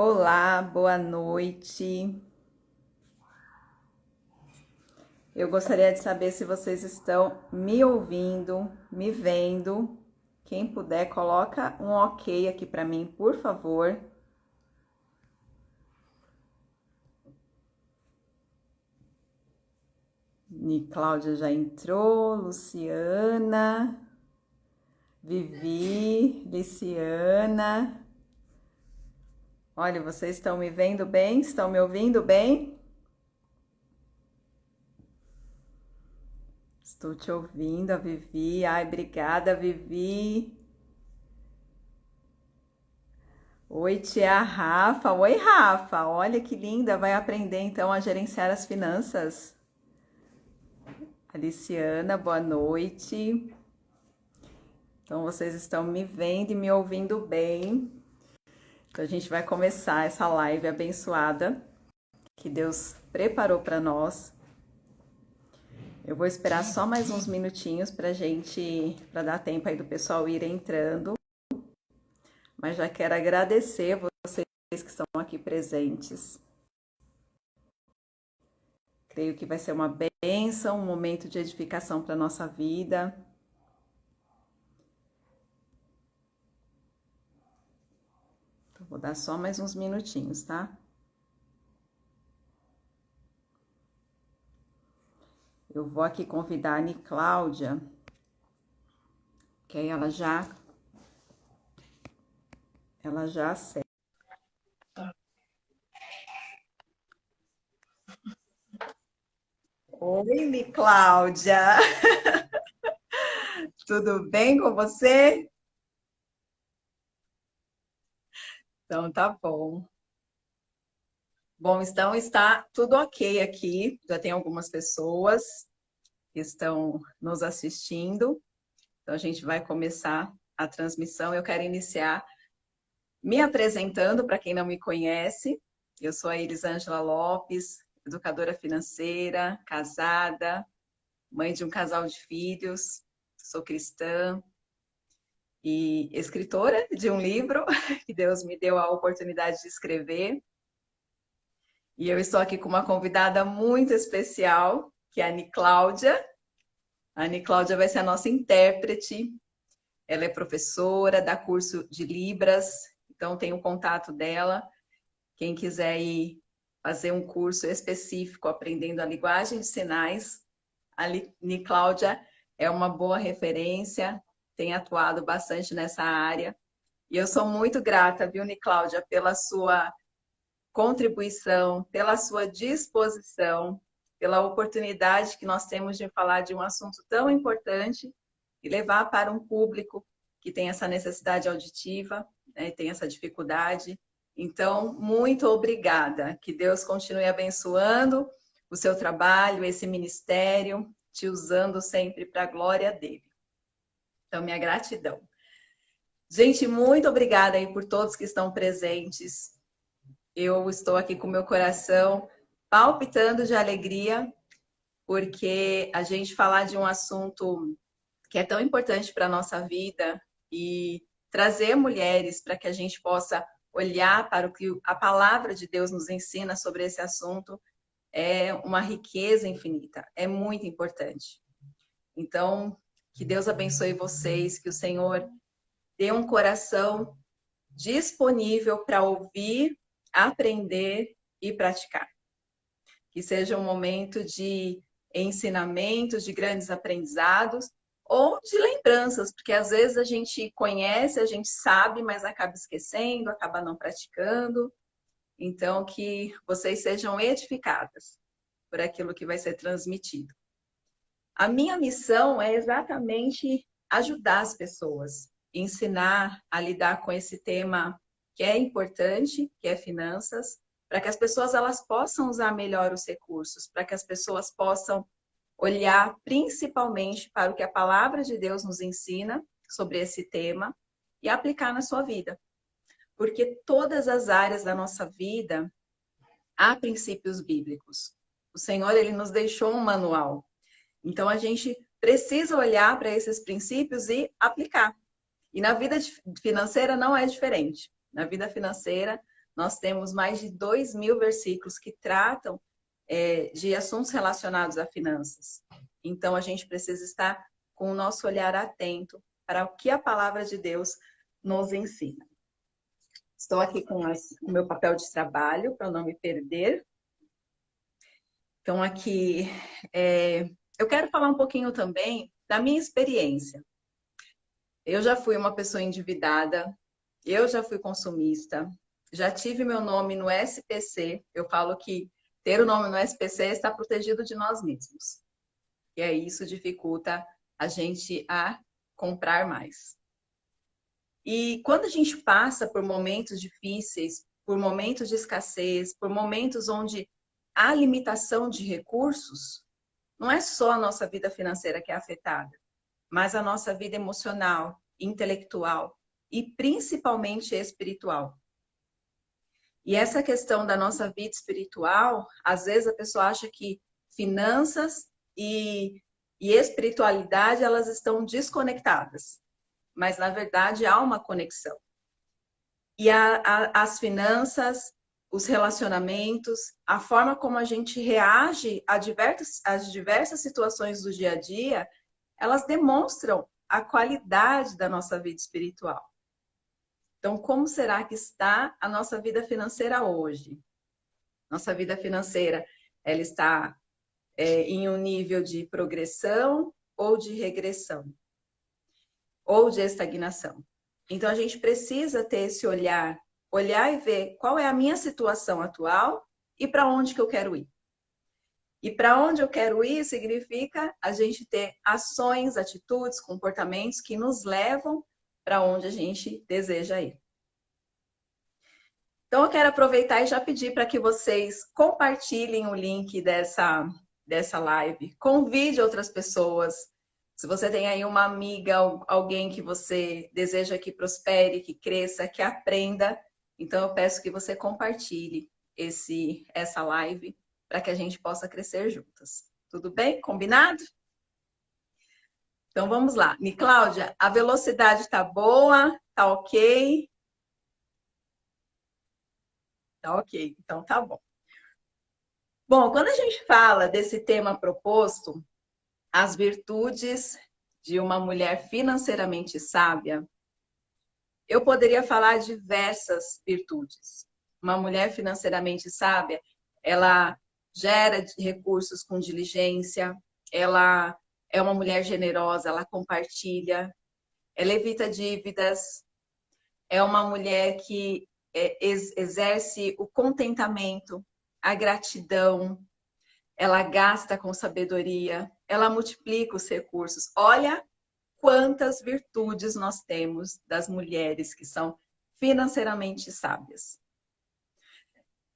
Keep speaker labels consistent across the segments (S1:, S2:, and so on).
S1: Olá, boa noite. Eu gostaria de saber se vocês estão me ouvindo, me vendo. Quem puder, coloca um ok aqui para mim, por favor. Cláudia já entrou, Luciana, Vivi, Liciana. Olha, vocês estão me vendo bem? Estão me ouvindo bem? Estou te ouvindo, a Vivi. Ai, obrigada, Vivi. Oi, tia Rafa. Oi, Rafa. Olha que linda. Vai aprender então a gerenciar as finanças. Aliciana, boa noite. Então, vocês estão me vendo e me ouvindo bem. Então, a gente vai começar essa live abençoada que Deus preparou para nós. Eu vou esperar só mais uns minutinhos para dar tempo aí do pessoal ir entrando. Mas já quero agradecer vocês que estão aqui presentes. Creio que vai ser uma bênção, um momento de edificação para a nossa vida. Então, vou dar só mais uns minutinhos, tá? Eu vou aqui convidar a Ani Cláudia, que aí ela já acessa. Oi, Cláudia. Tudo bem com você? Então tá bom. Bom, então está tudo ok aqui. Já tem algumas pessoas que estão nos assistindo. Então a gente vai começar a transmissão. Eu quero iniciar me apresentando para quem não me conhece. Eu sou a Elisângela Lopes, educadora financeira, casada, mãe de um casal de filhos, sou cristã e escritora de um livro que Deus me deu a oportunidade de escrever. E eu estou aqui com uma convidada muito especial, que é a Ani Cláudia. A Ani Cláudia vai ser a nossa intérprete. Ela é professora, dá curso de Libras, então tem o contato dela. Quem quiser ir fazer um curso específico aprendendo a linguagem de sinais, a Ani Cláudia é uma boa referência, tem atuado bastante nessa área. E eu sou muito grata, viu, Ani Cláudia, pela sua contribuição, pela sua disposição, pela oportunidade que nós temos de falar de um assunto tão importante e levar para um público que tem essa necessidade auditiva, né, tem essa dificuldade. Então, muito obrigada. Que Deus continue abençoando o seu trabalho, esse ministério, te usando sempre para a glória dele. Então, minha gratidão. Gente, muito obrigada aí por todos que estão presentes. Eu estou aqui com meu coração palpitando de alegria, porque a gente falar de um assunto que é tão importante para a nossa vida e trazer mulheres para que a gente possa olhar para o que a palavra de Deus nos ensina sobre esse assunto é uma riqueza infinita, é muito importante. Então, que Deus abençoe vocês, que o Senhor dê um coração disponível para ouvir, aprender e praticar. Que seja um momento de ensinamentos, de grandes aprendizados ou de lembranças, porque às vezes a gente conhece, a gente sabe, mas acaba esquecendo, acaba não praticando. Então, que vocês sejam edificadas por aquilo que vai ser transmitido. A minha missão é exatamente ajudar as pessoas, ensinar a lidar com esse tema que é importante, que é finanças, para que as pessoas elas possam usar melhor os recursos, para que as pessoas possam olhar principalmente para o que a palavra de Deus nos ensina sobre esse tema e aplicar na sua vida. Porque todas as áreas da nossa vida há princípios bíblicos. O Senhor, ele nos deixou um manual. Então, a gente precisa olhar para esses princípios e aplicar. E na vida financeira não é diferente. Na vida financeira, nós temos mais de 2.000 versículos que tratam de assuntos relacionados a finanças. Então, a gente precisa estar com o nosso olhar atento para o que a palavra de Deus nos ensina. Estou aqui com o meu papel de trabalho para não me perder. Então, aqui, eu quero falar um pouquinho também da minha experiência. Eu já fui uma pessoa endividada, eu já fui consumista, já tive meu nome no SPC. Eu falo que ter o nome no SPC é estar protegido de nós mesmos. E aí isso dificulta a gente a comprar mais. E quando a gente passa por momentos difíceis, por momentos de escassez, por momentos onde há limitação de recursos, não é só a nossa vida financeira que é afetada, mas a nossa vida emocional, intelectual e principalmente espiritual. E essa questão da nossa vida espiritual, às vezes a pessoa acha que finanças e espiritualidade, elas estão desconectadas. Mas, na verdade, há uma conexão. E as finanças, os relacionamentos, a forma como a gente reage às diversas situações do dia a dia, elas demonstram a qualidade da nossa vida espiritual. Então, como será que está a nossa vida financeira hoje? Nossa vida financeira, ela está em um nível de progressão ou de regressão? Ou de estagnação. Então, a gente precisa ter esse olhar e ver qual é a minha situação atual e para onde que eu quero ir. E para onde eu quero ir significa a gente ter ações, atitudes, comportamentos que nos levam para onde a gente deseja ir. Então, eu quero aproveitar e já pedir para que vocês compartilhem o link dessa live, convide outras pessoas. Se você tem aí uma amiga, alguém que você deseja que prospere, que cresça, que aprenda, então eu peço que você compartilhe essa live para que a gente possa crescer juntas. Tudo bem? Combinado? Então vamos lá. Cláudia, a velocidade está boa? Tá ok? Tá ok, então tá bom. Bom, quando a gente fala desse tema proposto, as virtudes de uma mulher financeiramente sábia, eu poderia falar diversas virtudes. Uma mulher financeiramente sábia, ela gera recursos com diligência, ela é uma mulher generosa, ela compartilha, ela evita dívidas, é uma mulher que exerce o contentamento, a gratidão, ela gasta com sabedoria, ela multiplica os recursos. Olha quantas virtudes nós temos das mulheres que são financeiramente sábias.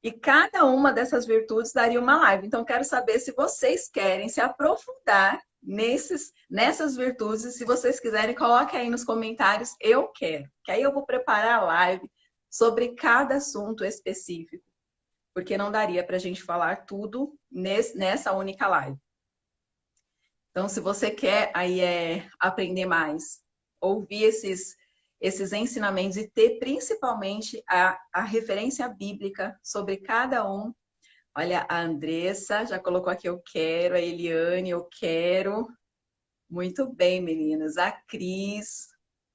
S1: E cada uma dessas virtudes daria uma live. Então, quero saber se vocês querem se aprofundar nessas virtudes. E se vocês quiserem, coloque aí nos comentários, eu quero. Que aí eu vou preparar a live sobre cada assunto específico. Porque não daria para a gente falar tudo nessa única live. Então, se você quer aí aprender mais, ouvir esses ensinamentos e ter principalmente a referência bíblica sobre cada um. Olha, a Andressa já colocou aqui eu quero, a Eliane eu quero. Muito bem, meninas. A Cris,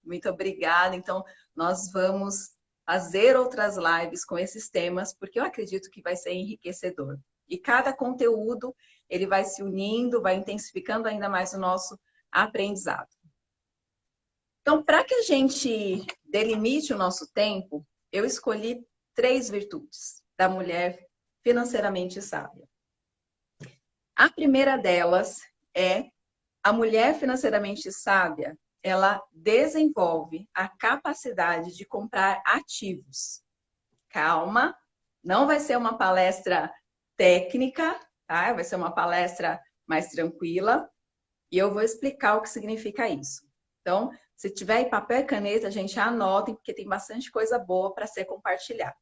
S1: muito obrigada. Então, nós vamos fazer outras lives com esses temas, porque eu acredito que vai ser enriquecedor. E cada conteúdo, ele vai se unindo, vai intensificando ainda mais o nosso aprendizado. Então, para que a gente delimite o nosso tempo, eu escolhi 3 virtudes da mulher financeiramente sábia. A primeira delas é a mulher financeiramente sábia, ela desenvolve a capacidade de comprar ativos. Calma, não vai ser uma palestra técnica, tá? Vai ser uma palestra mais tranquila e eu vou explicar o que significa isso. Então, se tiver em papel e caneta, a gente anotem, porque tem bastante coisa boa para ser compartilhada.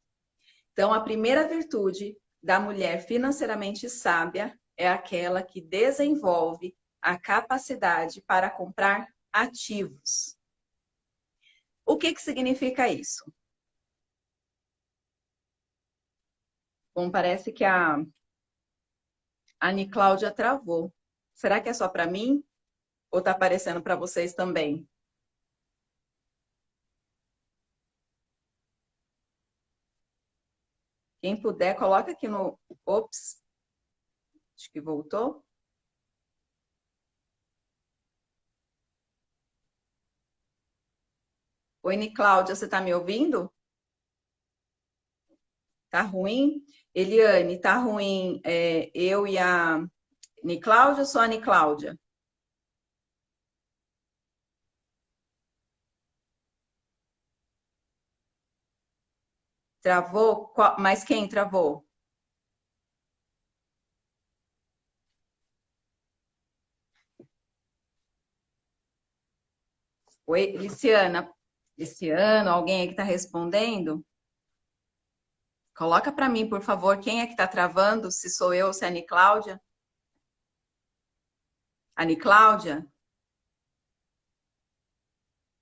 S1: Então, a primeira virtude da mulher financeiramente sábia é aquela que desenvolve a capacidade para comprar ativos. O que significa isso? Bom, parece que a Ani Cláudia travou. Será que é só para mim? Ou está aparecendo para vocês também? Quem puder, coloca aqui no... Ops, acho que voltou. Oi, Ani Cláudia, você está me ouvindo? Tá ruim? Eliane, tá ruim eu e a Ani Cláudia ou só a Ani Cláudia? Travou? Mas quem travou? Oi, Liciana. Liciano, alguém aí que está respondendo? Coloca para mim, por favor, quem é que está travando, se sou eu ou se é a Ani Cláudia? Ani Cláudia?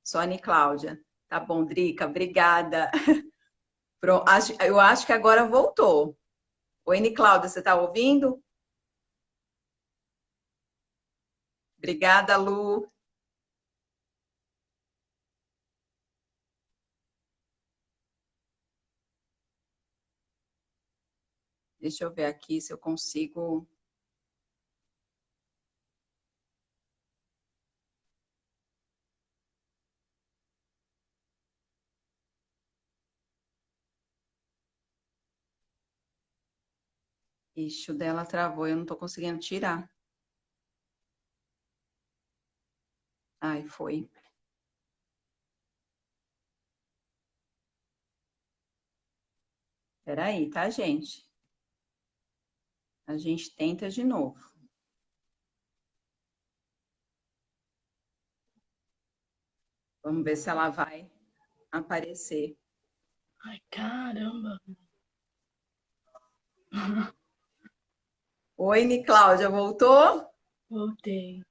S1: Sou a Ani Cláudia. Tá bom, Drica, obrigada. Eu acho que agora voltou. Oi, Ani Cláudia, você está ouvindo? Obrigada, Lu. Deixa eu ver aqui se eu consigo. Ixi, o dela travou, eu não estou conseguindo tirar. Ai, foi. Peraí, tá, gente? A gente tenta de novo. Vamos ver se ela vai aparecer.
S2: Ai, caramba.
S1: Oi, Cláudia, voltou?
S2: Voltei.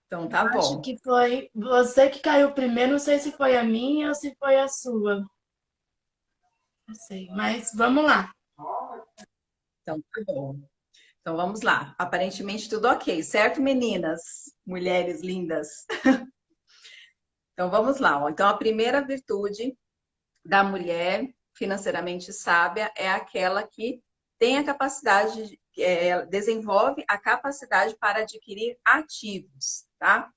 S1: Então tá
S2: Acho
S1: bom.
S2: que foi você que caiu primeiro. Não sei se foi a minha ou se foi a sua. Não sei, mas vamos lá.
S1: Então tá bom. Então vamos lá. Aparentemente tudo ok, certo, meninas? Mulheres lindas. Então vamos lá. Ó. Então a primeira virtude da mulher financeiramente sábia é aquela que tem a capacidade, desenvolve a capacidade para adquirir ativos, tá?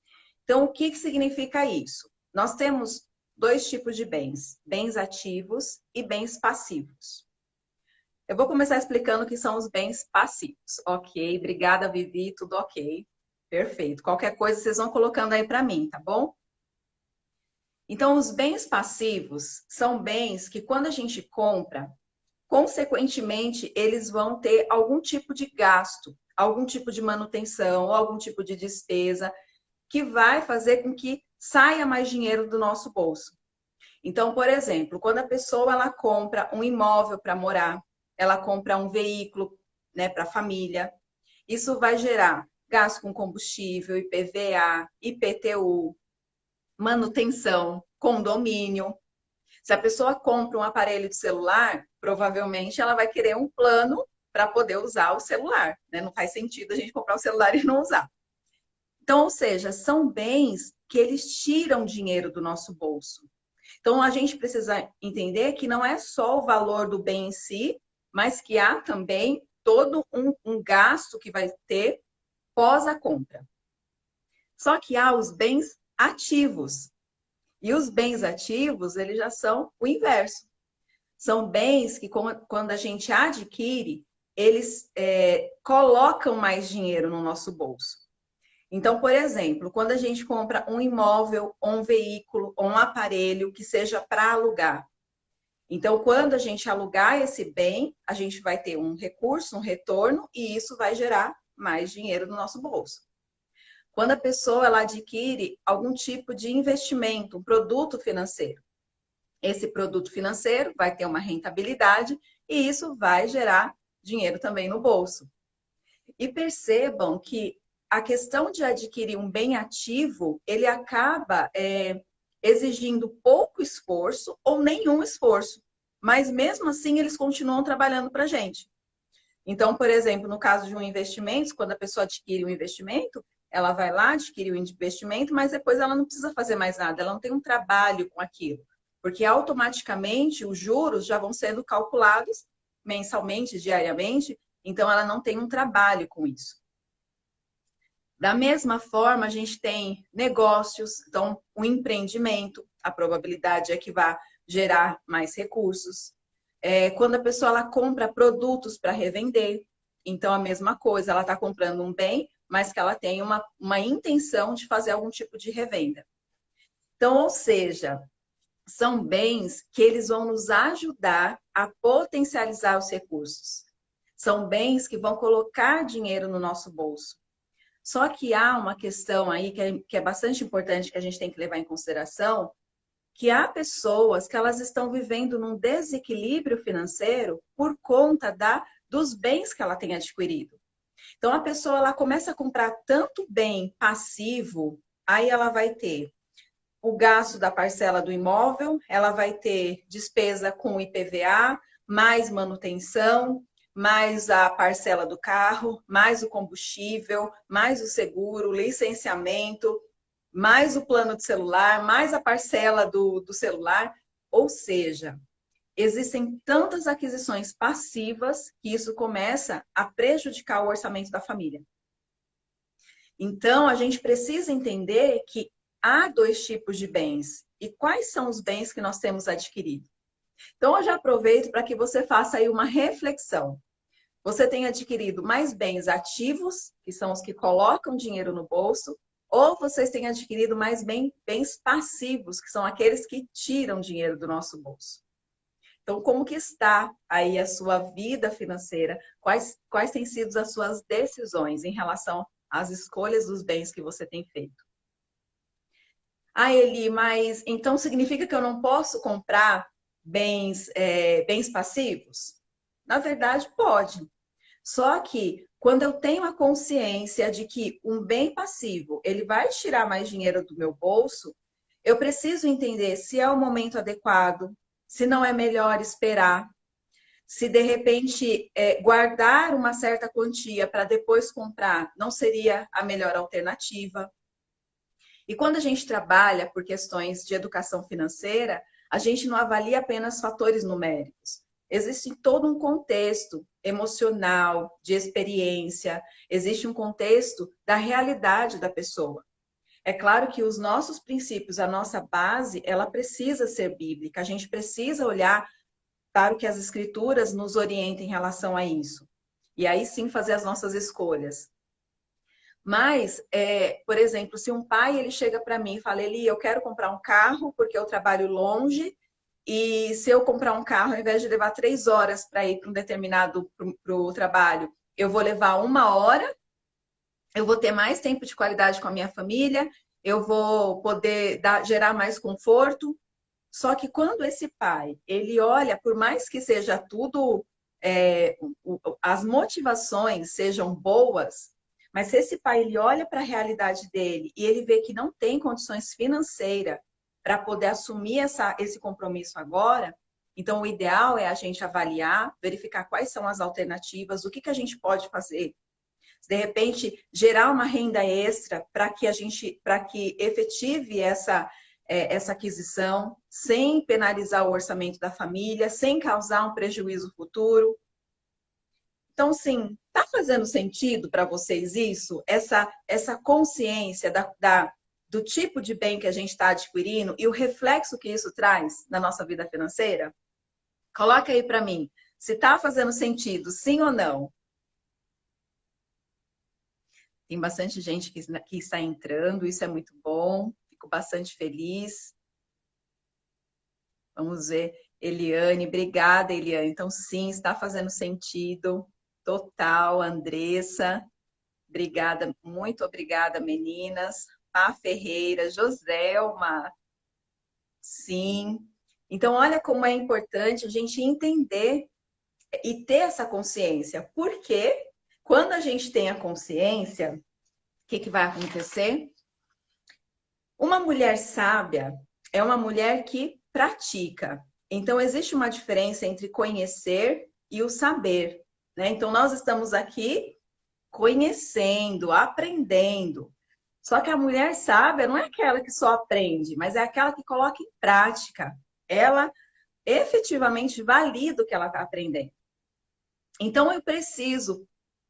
S1: Então, o que significa isso? Nós temos dois tipos de bens: bens ativos e bens passivos. Eu vou começar explicando o que são os bens passivos. Ok, obrigada, Vivi, tudo ok. Perfeito. Qualquer coisa vocês vão colocando aí para mim, tá bom? Então, os bens passivos são bens que, quando a gente compra, consequentemente, eles vão ter algum tipo de gasto, algum tipo de manutenção, algum tipo de despesa, que vai fazer com que saia mais dinheiro do nosso bolso. Então, por exemplo, quando a pessoa ela compra um imóvel para morar, ela compra um veículo, né, para a família, isso vai gerar gasto com combustível, IPVA, IPTU, manutenção, condomínio. Se a pessoa compra um aparelho de celular, provavelmente ela vai querer um plano para poder usar o celular, né? Não faz sentido a gente comprar o celular e não usar. Então, ou seja, são bens que eles tiram dinheiro do nosso bolso. Então, a gente precisa entender que não é só o valor do bem em si, mas que há também todo um gasto que vai ter pós a compra. Só que há os bens ativos. E os bens ativos, eles já são o inverso. São bens que, quando a gente adquire, eles colocam mais dinheiro no nosso bolso. Então, por exemplo, quando a gente compra um imóvel, ou um veículo, ou um aparelho que seja para alugar. Então, quando a gente alugar esse bem, a gente vai ter um recurso, um retorno, e isso vai gerar mais dinheiro no nosso bolso. Quando a pessoa ela adquire algum tipo de investimento, um produto financeiro, esse produto financeiro vai ter uma rentabilidade e isso vai gerar dinheiro também no bolso. E percebam que a questão de adquirir um bem ativo, ele acaba exigindo pouco esforço ou nenhum esforço. mas mesmo assim eles continuam trabalhando para a gente. Então, por exemplo, no caso de um investimento, quando a pessoa adquire um investimento, ela vai lá, adquire o investimento, mas depois ela não precisa fazer mais nada, ela não tem um trabalho com aquilo, porque automaticamente os juros já vão sendo calculados mensalmente, diariamente, então ela não tem um trabalho com isso. Da mesma forma, a gente tem negócios, então o empreendimento, a probabilidade é que vá gerar mais recursos. Quando a pessoa ela compra produtos para revender, então a mesma coisa, ela está comprando um bem, mas que ela tem uma intenção de fazer algum tipo de revenda. Então, ou seja, são bens que eles vão nos ajudar a potencializar os recursos. São bens que vão colocar dinheiro no nosso bolso. Só que há uma questão aí que é bastante importante que a gente tem que levar em consideração, que há pessoas que elas estão vivendo num desequilíbrio financeiro por conta dos bens que ela tem adquirido. Então, a pessoa ela começa a comprar tanto bem passivo, aí ela vai ter o gasto da parcela do imóvel, ela vai ter despesa com IPVA, mais manutenção, mais a parcela do carro, mais o combustível, mais o seguro, licenciamento, mais o plano de celular, mais a parcela do celular. Ou seja, existem tantas aquisições passivas que isso começa a prejudicar o orçamento da família. Então, a gente precisa entender que há dois tipos de bens. E quais são os bens que nós temos adquirido? Então, eu já aproveito para que você faça aí uma reflexão. Você tem adquirido mais bens ativos, que são os que colocam dinheiro no bolso, ou vocês têm adquirido mais bens passivos, que são aqueles que tiram dinheiro do nosso bolso? Então, como que está aí a sua vida financeira? Quais têm sido as suas decisões em relação às escolhas dos bens que você tem feito? Ah, Eli, mas então significa que eu não posso comprar bens passivos? Na verdade, pode. Só que quando eu tenho a consciência de que um bem passivo, ele vai tirar mais dinheiro do meu bolso, eu preciso entender se é o momento adequado, se não é melhor esperar, se de repente guardar uma certa quantia para depois comprar não seria a melhor alternativa. E quando a gente trabalha por questões de educação financeira, a gente não avalia apenas fatores numéricos. Existe todo um contexto emocional, de experiência, existe um contexto da realidade da pessoa. É claro que os nossos princípios, a nossa base, ela precisa ser bíblica. A gente precisa olhar para o que as escrituras nos orientem em relação a isso. E aí sim fazer as nossas escolhas. Mas, por exemplo, se um pai ele chega para mim e fala, Eli, eu quero comprar um carro porque eu trabalho longe e se eu comprar um carro, ao invés de levar 3 horas para ir para um determinado pro trabalho, eu vou levar 1 hora, eu vou ter mais tempo de qualidade com a minha família, eu vou poder gerar mais conforto. Só que quando esse pai, ele olha, por mais que seja tudo, as motivações sejam boas, mas se esse pai ele olha para a realidade dele e ele vê que não tem condições financeiras para poder assumir esse compromisso agora, então o ideal é a gente avaliar, verificar quais são as alternativas, o que a gente pode fazer. De repente, gerar uma renda extra para que efetive essa aquisição, sem penalizar o orçamento da família, sem causar um prejuízo futuro. Então, sim, está fazendo sentido para vocês isso? Essa consciência do tipo de bem que a gente está adquirindo e o reflexo que isso traz na nossa vida financeira? Coloca aí para mim, se está fazendo sentido, sim ou não? Tem bastante gente que está entrando, isso é muito bom, fico bastante feliz. Vamos ver, Eliane, obrigada, Eliane. Então, sim, está fazendo sentido, total, Andressa, obrigada, muito obrigada, meninas. A Ferreira, Joselma, sim. Então, olha como é importante a gente entender e ter essa consciência, porque quando a gente tem a consciência, o que vai acontecer? Uma mulher sábia é uma mulher que pratica. Então, existe uma diferença entre conhecer e o saber, né? Então, nós estamos aqui conhecendo, aprendendo. Só que a mulher sábia não é aquela que só aprende, mas é aquela que coloca em prática. Ela efetivamente valida o que ela está aprendendo. Então, eu preciso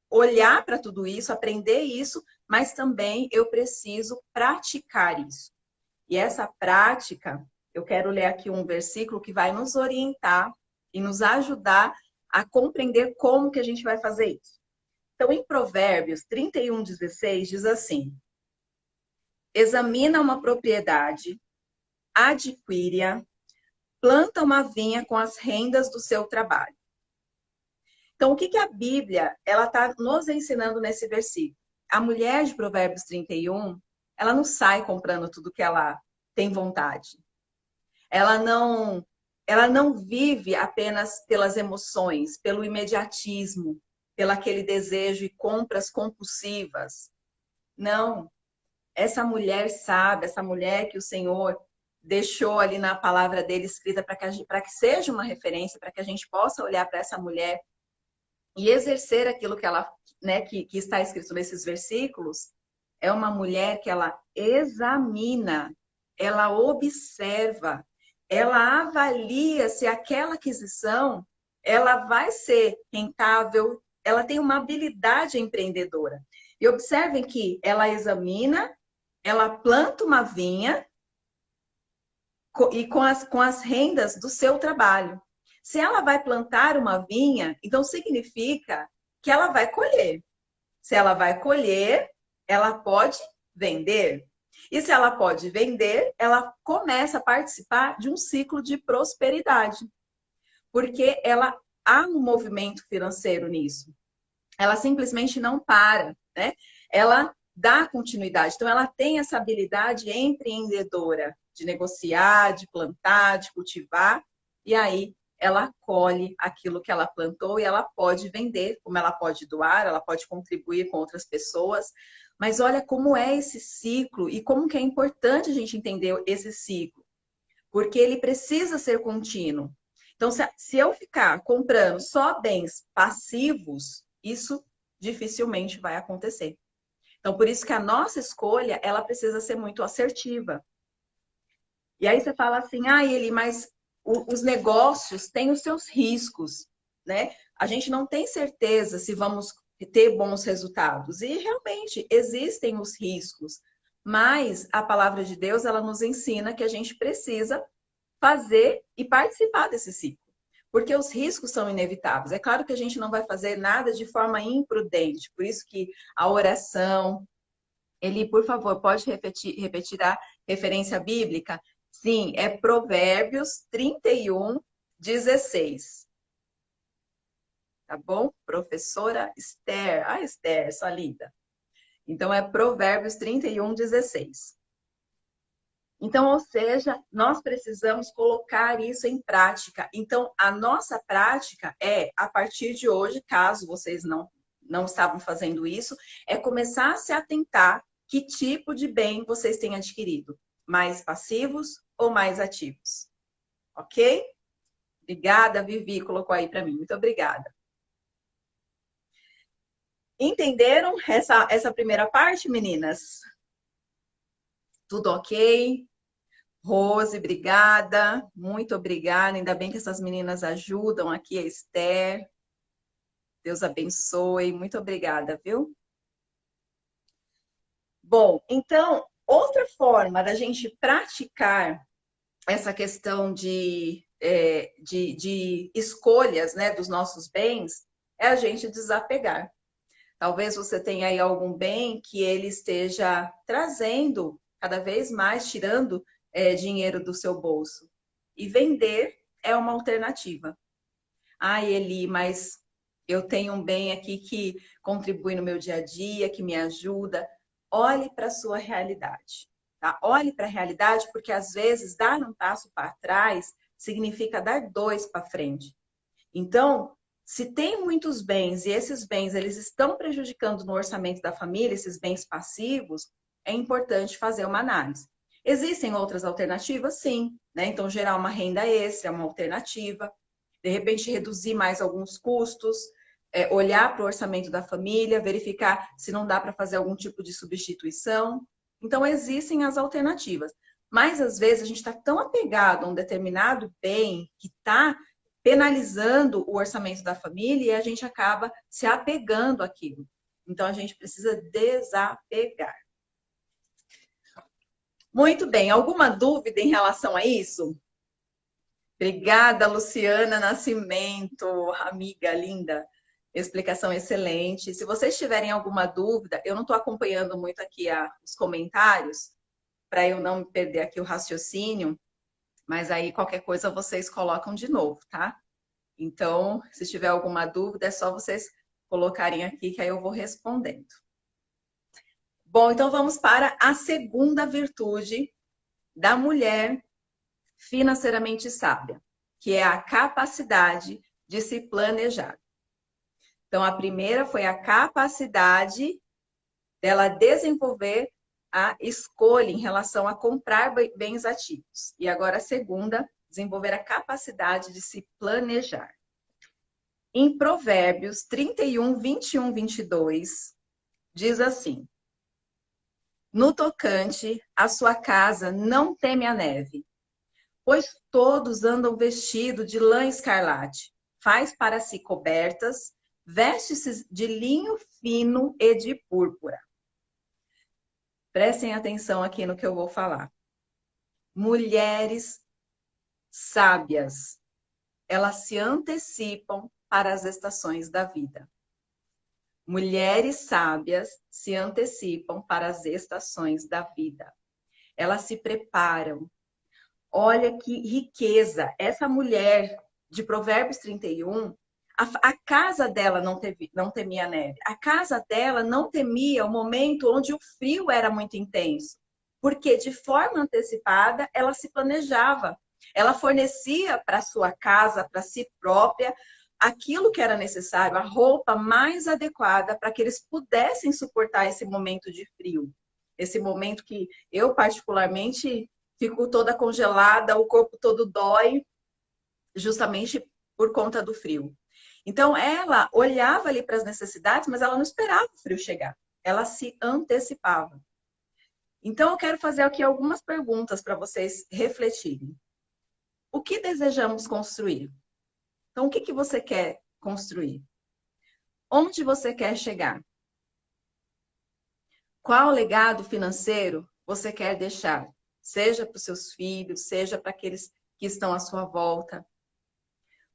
S1: olhar para tudo isso, aprender isso, mas também eu preciso praticar isso. E essa prática, eu quero ler aqui um versículo que vai nos orientar e nos ajudar a compreender como que a gente vai fazer isso. Então, em Provérbios 31:16, diz assim: examina uma propriedade, adquire-a, planta uma vinha com as rendas do seu trabalho. Então, o que que a Bíblia ela está nos ensinando nesse versículo? A mulher de Provérbios 31, ela não sai comprando tudo que ela tem vontade. Ela não vive apenas pelas emoções, pelo imediatismo, pelo aquele desejo e compras compulsivas. Não. Essa mulher sabe, essa mulher que o Senhor deixou ali na palavra dele escrita para que seja uma referência, para que a gente possa olhar para essa mulher e exercer aquilo que ela, né, que está escrito nesses versículos, é uma mulher que ela examina, ela observa, ela avalia se aquela aquisição ela vai ser rentável, ela tem uma habilidade empreendedora. E observem que ela examina, ela planta uma vinha e com as rendas do seu trabalho. Se ela vai plantar uma vinha, então significa que ela vai colher. Se ela vai colher, ela pode vender. E se ela pode vender, ela começa a participar de um ciclo de prosperidade. Porque ela há um movimento financeiro nisso. Ela simplesmente não para, né? Ela dá continuidade. Então, ela tem essa habilidade empreendedora de negociar, de plantar, de cultivar. E aí, ela colhe aquilo que ela plantou e ela pode vender, como ela pode doar, ela pode contribuir com outras pessoas. Mas olha como é esse ciclo e como que é importante a gente entender esse ciclo. Porque ele precisa ser contínuo. Então, se eu ficar comprando só bens passivos, isso dificilmente vai acontecer. Então, por isso que a nossa escolha, ela precisa ser muito assertiva. E aí você fala assim, Eli, mas os negócios têm os seus riscos, né? A gente não tem certeza se vamos ter bons resultados. E realmente existem os riscos. Mas a palavra de Deus, ela nos ensina que a gente precisa fazer e participar desse ciclo. Porque os riscos são inevitáveis. É claro que a gente não vai fazer nada de forma imprudente. Por isso que a oração, ele, por favor, pode repetir a referência bíblica? Sim, é Provérbios 31:16. Tá bom? Professora Esther. Ah, Esther, sua linda. Então, é Provérbios 31:16. Então, ou seja, nós precisamos colocar isso em prática. Então, a nossa prática é, a partir de hoje, caso vocês não estavam fazendo isso, é começar a se atentar que tipo de bem vocês têm adquirido. Mais passivos ou mais ativos? Ok? Obrigada, Vivi, colocou aí para mim. Muito obrigada. Entenderam essa primeira parte, meninas? Tudo ok? Rose, obrigada, muito obrigada. Ainda bem que essas meninas ajudam aqui, a Esther. Deus abençoe, muito obrigada, viu? Bom, então, outra forma da gente praticar essa questão de escolhas, né, dos nossos bens é a gente desapegar. Talvez você tenha aí algum bem que ele esteja trazendo cada vez mais, tirando dinheiro do seu bolso. E vender é uma alternativa. Eli, mas eu tenho um bem aqui que contribui no meu dia a dia, que me ajuda. Olhe para a sua realidade. Tá? Olhe para a realidade, porque às vezes dar um passo para trás significa dar dois para frente. Então, se tem muitos bens e esses bens eles estão prejudicando no orçamento da família, esses bens passivos, é importante fazer uma análise. Existem outras alternativas? Sim, né? Então, gerar uma renda extra é uma alternativa. De repente, reduzir mais alguns custos, olhar para o orçamento da família, verificar se não dá para fazer algum tipo de substituição. Então, existem as alternativas. Mas, às vezes, a gente está tão apegado a um determinado bem que está penalizando o orçamento da família e a gente acaba se apegando àquilo. Então, a gente precisa desapegar. Muito bem. Alguma dúvida em relação a isso? Obrigada, Luciana Nascimento, amiga linda. Explicação excelente. Se vocês tiverem alguma dúvida, eu não estou acompanhando muito aqui os comentários, para eu não perder aqui o raciocínio, mas aí qualquer coisa vocês colocam de novo, tá? Então, se tiver alguma dúvida, é só vocês colocarem aqui que aí eu vou respondendo. Bom, então vamos para a segunda virtude da mulher financeiramente sábia, que é a capacidade de se planejar. Então, a primeira foi a capacidade dela desenvolver a escolha em relação a comprar bens ativos. E agora a segunda, desenvolver a capacidade de se planejar. Em Provérbios 31, 21, 22, diz assim: no tocante, a sua casa não teme a neve, pois todos andam vestidos de lã escarlate. Faz para si cobertas, veste-se de linho fino e de púrpura. Prestem atenção aqui no que eu vou falar. Mulheres sábias, elas se antecipam para as estações da vida. Mulheres sábias se antecipam para as estações da vida. Elas se preparam. Olha que riqueza. Essa mulher de Provérbios 31, a casa dela não temia a neve. A casa dela não temia o momento onde o frio era muito intenso. Porque de forma antecipada, ela se planejava. Ela fornecia para sua casa, para si própria, aquilo que era necessário, a roupa mais adequada para que eles pudessem suportar esse momento de frio. Esse momento que eu, particularmente, fico toda congelada, o corpo todo dói, justamente por conta do frio. Então, ela olhava ali para as necessidades, mas ela não esperava o frio chegar. Ela se antecipava. Então, eu quero fazer aqui algumas perguntas para vocês refletirem. O que desejamos construir? Então, o que você quer construir? Onde você quer chegar? Qual legado financeiro você quer deixar? Seja para os seus filhos, seja para aqueles que estão à sua volta.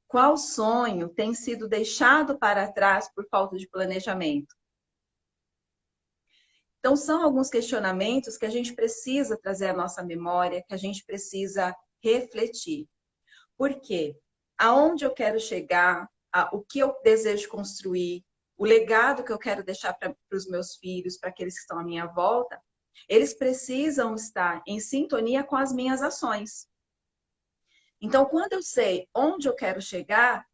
S1: Qual sonho tem sido deixado para trás por falta de planejamento? Então, são alguns questionamentos que a gente precisa trazer à nossa memória, que a gente precisa refletir. Por quê? Aonde eu quero chegar, o que eu desejo construir, o legado que eu quero deixar para os meus filhos, para aqueles que estão à minha volta, eles precisam estar em sintonia com as minhas ações. Então, quando eu sei onde eu quero chegar,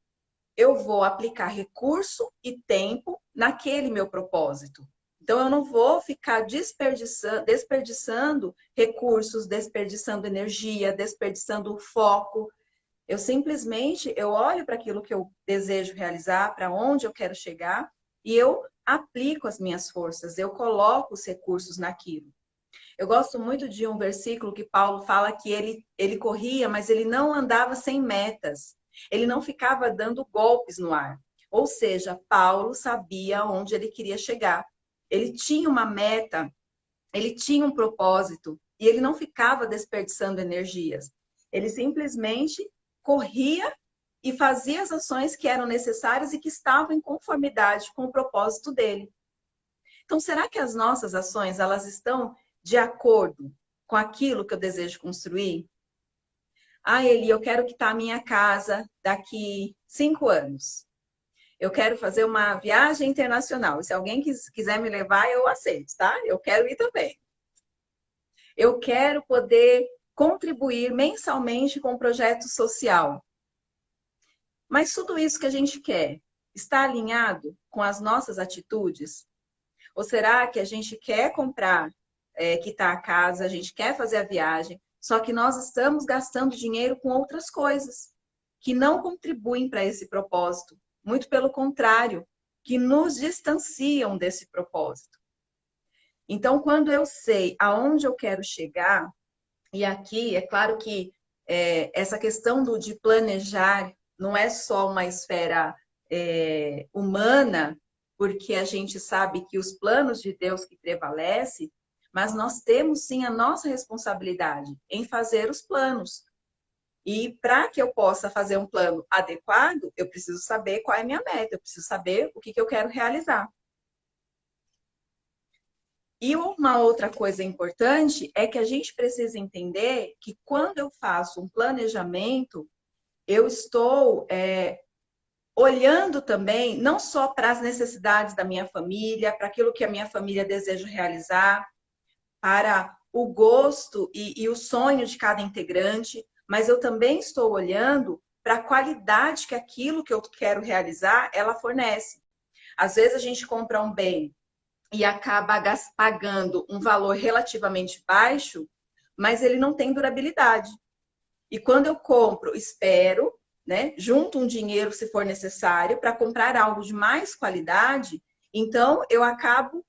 S1: eu vou aplicar recurso e tempo naquele meu propósito. Então, eu não vou ficar desperdiçando recursos, desperdiçando energia, desperdiçando foco. Eu simplesmente olho para aquilo que eu desejo realizar, para onde eu quero chegar, e eu aplico as minhas forças, eu coloco os recursos naquilo. Eu gosto muito de um versículo que Paulo fala que ele corria, mas ele não andava sem metas. Ele não ficava dando golpes no ar. Ou seja, Paulo sabia onde ele queria chegar. Ele tinha uma meta, ele tinha um propósito, e ele não ficava desperdiçando energias. Ele simplesmente corria e fazia as ações que eram necessárias e que estavam em conformidade com o propósito dele. Então, será que as nossas ações, elas estão de acordo com aquilo que eu desejo construir? Ah, Eli, eu quero quitar a minha casa daqui 5 anos. Eu quero fazer uma viagem internacional. Se alguém quiser me levar, eu aceito, tá? Eu quero ir também. Eu quero poder contribuir mensalmente com um projeto social. Mas tudo isso que a gente quer está alinhado com as nossas atitudes? Ou será que a gente quer comprar quitar a casa, a gente quer fazer a viagem, só que nós estamos gastando dinheiro com outras coisas que não contribuem para esse propósito. Muito pelo contrário, que nos distanciam desse propósito. Então, quando eu sei aonde eu quero chegar, e aqui é claro que essa questão de planejar não é só uma esfera humana, porque a gente sabe que os planos de Deus que prevalecem, mas nós temos sim a nossa responsabilidade em fazer os planos. E para que eu possa fazer um plano adequado, eu preciso saber qual é a minha meta, eu preciso saber o que eu quero realizar. E uma outra coisa importante é que a gente precisa entender que quando eu faço um planejamento, eu estou olhando também não só para as necessidades da minha família, para aquilo que a minha família deseja realizar, para o gosto e o sonho de cada integrante, mas eu também estou olhando para a qualidade que aquilo que eu quero realizar, ela fornece. Às vezes a gente compra um bem e acaba pagando um valor relativamente baixo, mas ele não tem durabilidade. E quando eu compro, espero, né, junto um dinheiro se for necessário para comprar algo de mais qualidade, então eu acabo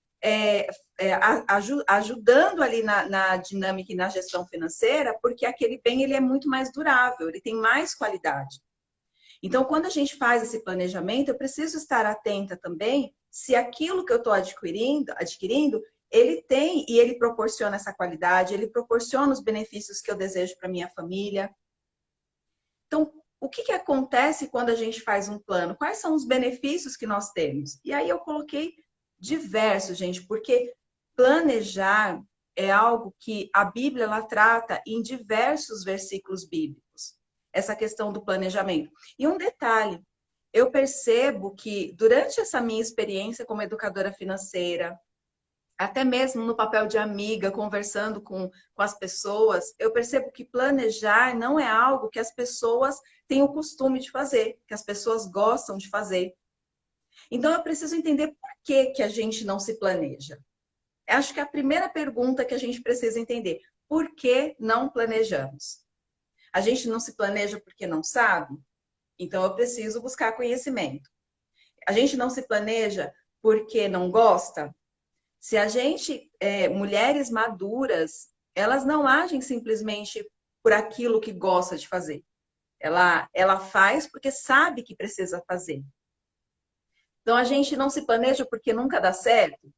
S1: ajudando ali na dinâmica e na gestão financeira, porque aquele bem ele é muito mais durável, ele tem mais qualidade. Então, quando a gente faz esse planejamento, eu preciso estar atenta também se aquilo que eu estou adquirindo, ele tem e ele proporciona essa qualidade, ele proporciona os benefícios que eu desejo para minha família. Então, o que acontece quando a gente faz um plano? Quais são os benefícios que nós temos? E aí eu coloquei diversos, gente, porque planejar é algo que a Bíblia ela trata em diversos versículos bíblicos, essa questão do planejamento. E um detalhe, eu percebo que durante essa minha experiência como educadora financeira, até mesmo no papel de amiga, conversando com as pessoas, eu percebo que planejar não é algo que as pessoas têm o costume de fazer, que as pessoas gostam de fazer. Então, eu preciso entender por que a gente não se planeja. Acho que é a primeira pergunta que a gente precisa entender. Por que não planejamos? A gente não se planeja porque não sabe? Então, eu preciso buscar conhecimento. A gente não se planeja porque não gosta? Se a gente, mulheres maduras, elas não agem simplesmente por aquilo que gosta de fazer. Ela faz porque sabe que precisa fazer. Então, a gente não se planeja porque nunca dá certo.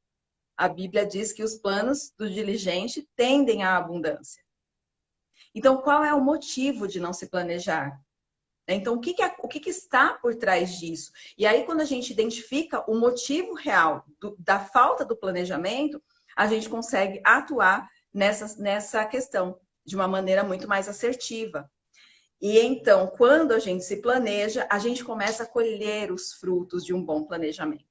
S1: A Bíblia diz que os planos do diligente tendem à abundância. Então, qual é o motivo de não se planejar? Então, o que está por trás disso? E aí, quando a gente identifica o motivo real da falta do planejamento, a gente consegue atuar nessa questão de uma maneira muito mais assertiva. E então, quando a gente se planeja, a gente começa a colher os frutos de um bom planejamento.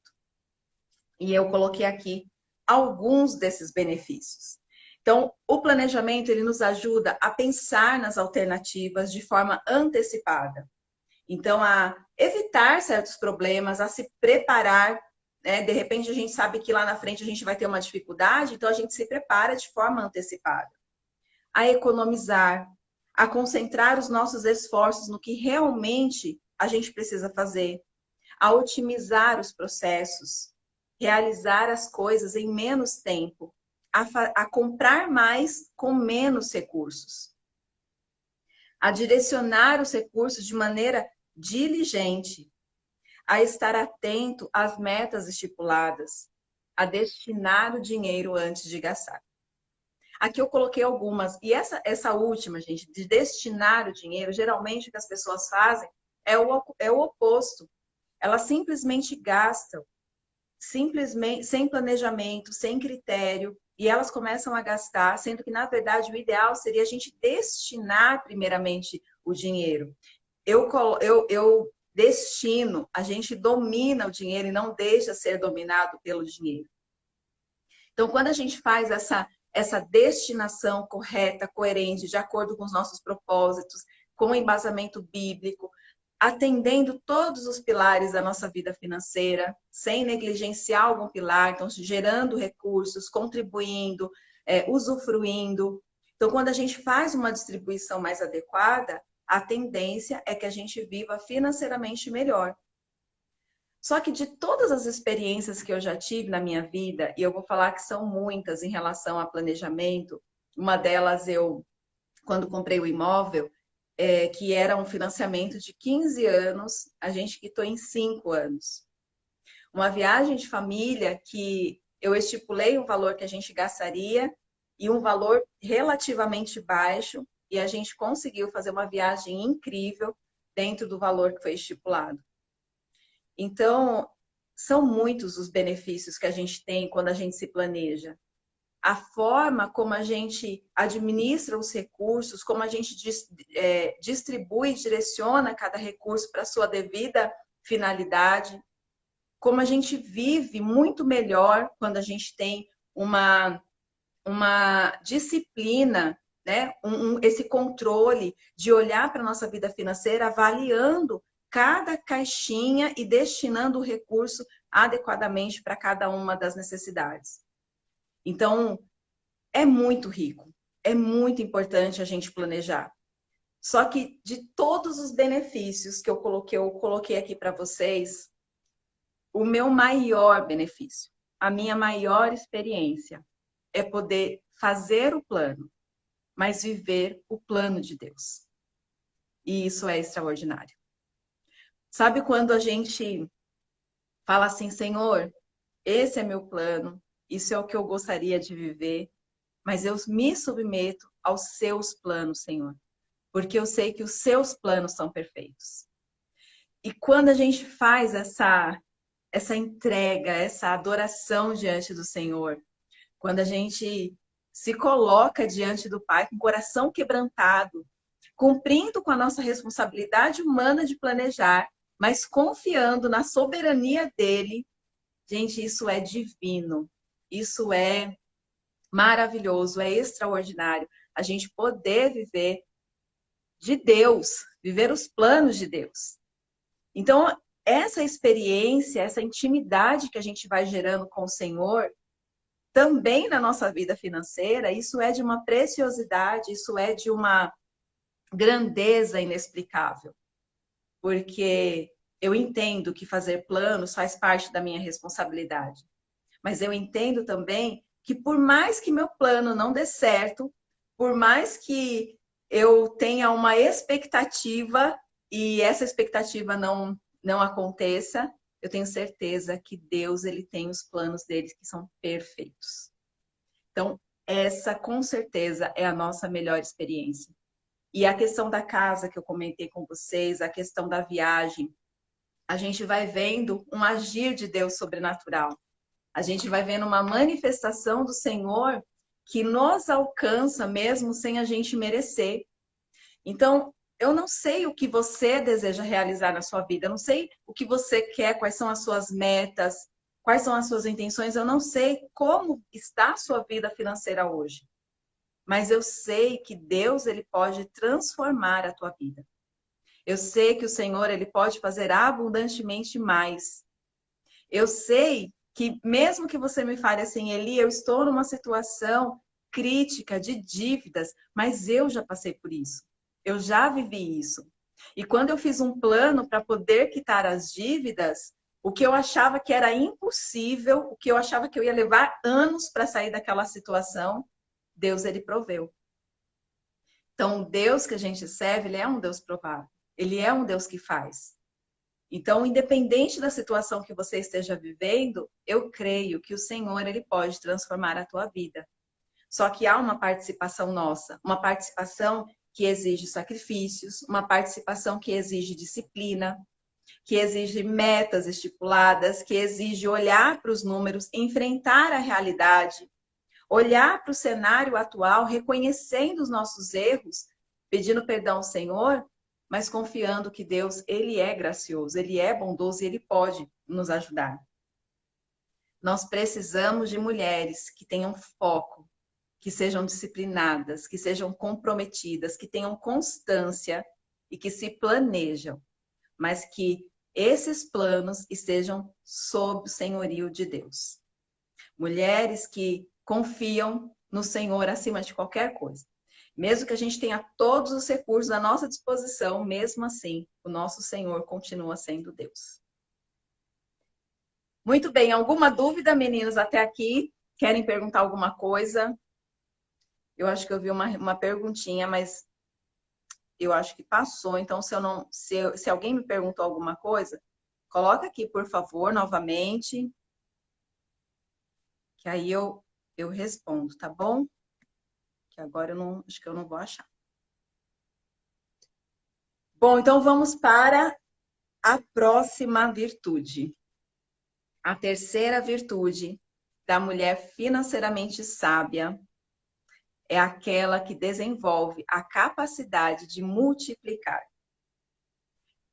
S1: E eu coloquei aqui alguns desses benefícios. Então, o planejamento ele nos ajuda a pensar nas alternativas de forma antecipada. Então, a evitar certos problemas, a se preparar, né? De repente, a gente sabe que lá na frente a gente vai ter uma dificuldade, então a gente se prepara de forma antecipada. A economizar, a concentrar os nossos esforços no que realmente a gente precisa fazer, a otimizar os processos, realizar as coisas em menos tempo, a comprar mais com menos recursos, a direcionar os recursos de maneira diligente, a estar atento às metas estipuladas, a destinar o dinheiro antes de gastar. Aqui eu coloquei algumas, e essa última, gente, de destinar o dinheiro, geralmente o que as pessoas fazem é o oposto. Elas simplesmente gastam, simplesmente sem planejamento, sem critério, e elas começam a gastar, sendo que, na verdade, o ideal seria a gente destinar primeiramente o dinheiro. Eu destino, a gente domina o dinheiro e não deixa ser dominado pelo dinheiro. Então, quando a gente faz essa destinação correta, coerente, de acordo com os nossos propósitos, com embasamento bíblico, atendendo todos os pilares da nossa vida financeira, sem negligenciar algum pilar, então gerando recursos, contribuindo, usufruindo. Então, quando a gente faz uma distribuição mais adequada, a tendência é que a gente viva financeiramente melhor. Só que de todas as experiências que eu já tive na minha vida, e eu vou falar que são muitas em relação a planejamento, uma delas eu, quando comprei o imóvel, que era um financiamento de 15 anos, a gente quitou em 5 anos. Uma viagem de família que eu estipulei um valor que a gente gastaria e um valor relativamente baixo, e a gente conseguiu fazer uma viagem incrível dentro do valor que foi estipulado. Então, são muitos os benefícios que a gente tem quando a gente se planeja. A forma como a gente administra os recursos, como a gente distribui e direciona cada recurso para a sua devida finalidade, como a gente vive muito melhor quando a gente tem uma disciplina, né? Esse controle de olhar para a nossa vida financeira, avaliando cada caixinha e destinando o recurso adequadamente para cada uma das necessidades. Então, é muito rico, é muito importante a gente planejar. Só que de todos os benefícios que eu coloquei aqui para vocês, o meu maior benefício, a minha maior experiência é poder fazer o plano, mas viver o plano de Deus. E isso é extraordinário. Sabe quando a gente fala assim, Senhor, esse é meu plano, isso é o que eu gostaria de viver, mas eu me submeto aos seus planos, Senhor, porque eu sei que os seus planos são perfeitos. E quando a gente faz essa entrega, essa adoração diante do Senhor, quando a gente se coloca diante do Pai com o coração quebrantado, cumprindo com a nossa responsabilidade humana de planejar, mas confiando na soberania dele, gente, isso é divino, isso é maravilhoso, é extraordinário. A gente poder viver de Deus, viver os planos de Deus. Então, essa experiência, essa intimidade que a gente vai gerando com o Senhor, também na nossa vida financeira, isso é de uma preciosidade, isso é de uma grandeza inexplicável. Porque eu entendo que fazer planos faz parte da minha responsabilidade. Mas eu entendo também que por mais que meu plano não dê certo, por mais que eu tenha uma expectativa e essa expectativa não aconteça, eu tenho certeza que Deus ele tem os planos dele que são perfeitos. Então, essa com certeza é a nossa melhor experiência. E a questão da casa que eu comentei com vocês, a questão da viagem, a gente vai vendo um agir de Deus sobrenatural. A gente vai vendo uma manifestação do Senhor que nos alcança mesmo sem a gente merecer. Então, eu não sei o que você deseja realizar na sua vida, eu não sei o que você quer, quais são as suas metas, quais são as suas intenções, eu não sei como está a sua vida financeira hoje. Mas eu sei que Deus ele pode transformar a tua vida. Eu sei que o Senhor ele pode fazer abundantemente mais. Eu sei que mesmo que você me fale assim, Eli, eu estou numa situação crítica de dívidas, mas eu já passei por isso. Eu já vivi isso. E quando eu fiz um plano para poder quitar as dívidas, o que eu achava que era impossível, o que eu achava que eu ia levar anos para sair daquela situação, Deus ele proveu. Então, o Deus que a gente serve, ele é um Deus provável. Ele é um Deus que faz. Então, independente da situação que você esteja vivendo, eu creio que o Senhor ele pode transformar a tua vida. Só que há uma participação nossa, uma participação que exige sacrifícios, uma participação que exige disciplina, que exige metas estipuladas, que exige olhar para os números, enfrentar a realidade, olhar para o cenário atual, reconhecendo os nossos erros, pedindo perdão ao Senhor, mas confiando que Deus, ele é gracioso, ele é bondoso e ele pode nos ajudar. Nós precisamos de mulheres que tenham foco, que sejam disciplinadas, que sejam comprometidas, que tenham constância e que se planejam, mas que esses planos estejam sob o senhorio de Deus. Mulheres que confiam no Senhor acima de qualquer coisa. Mesmo que a gente tenha todos os recursos à nossa disposição, mesmo assim, o nosso Senhor continua sendo Deus. Muito bem, alguma dúvida, meninos, até aqui? Querem perguntar alguma coisa? Eu acho que eu vi uma perguntinha, mas eu acho que passou. Então, se alguém me perguntou alguma coisa, coloca aqui, por favor, novamente, que aí eu respondo, tá bom? Que agora acho que eu não vou achar. Bom, então vamos para a próxima virtude. A terceira virtude da mulher financeiramente sábia é aquela que desenvolve a capacidade de multiplicar.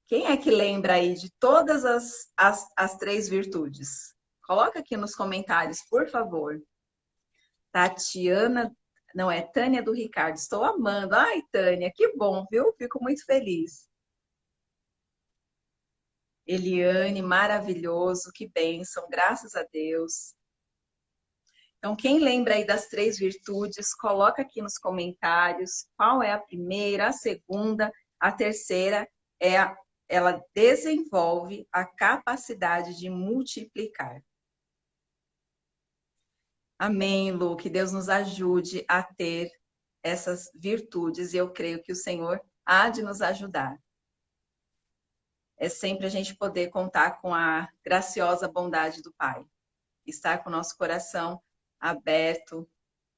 S1: Quem é que lembra aí de todas as três virtudes? Coloca aqui nos comentários, por favor. Tatiana, não é Tânia do Ricardo, estou amando. Ai, Tânia, que bom, viu? Fico muito feliz. Eliane, maravilhoso, que bênção, graças a Deus. Então, quem lembra aí das três virtudes, coloca aqui nos comentários qual é a primeira, a segunda, a terceira ela desenvolve a capacidade de multiplicar. Amém, Lu, que Deus nos ajude a ter essas virtudes e eu creio que o Senhor há de nos ajudar. É sempre a gente poder contar com a graciosa bondade do Pai. Estar com o nosso coração aberto,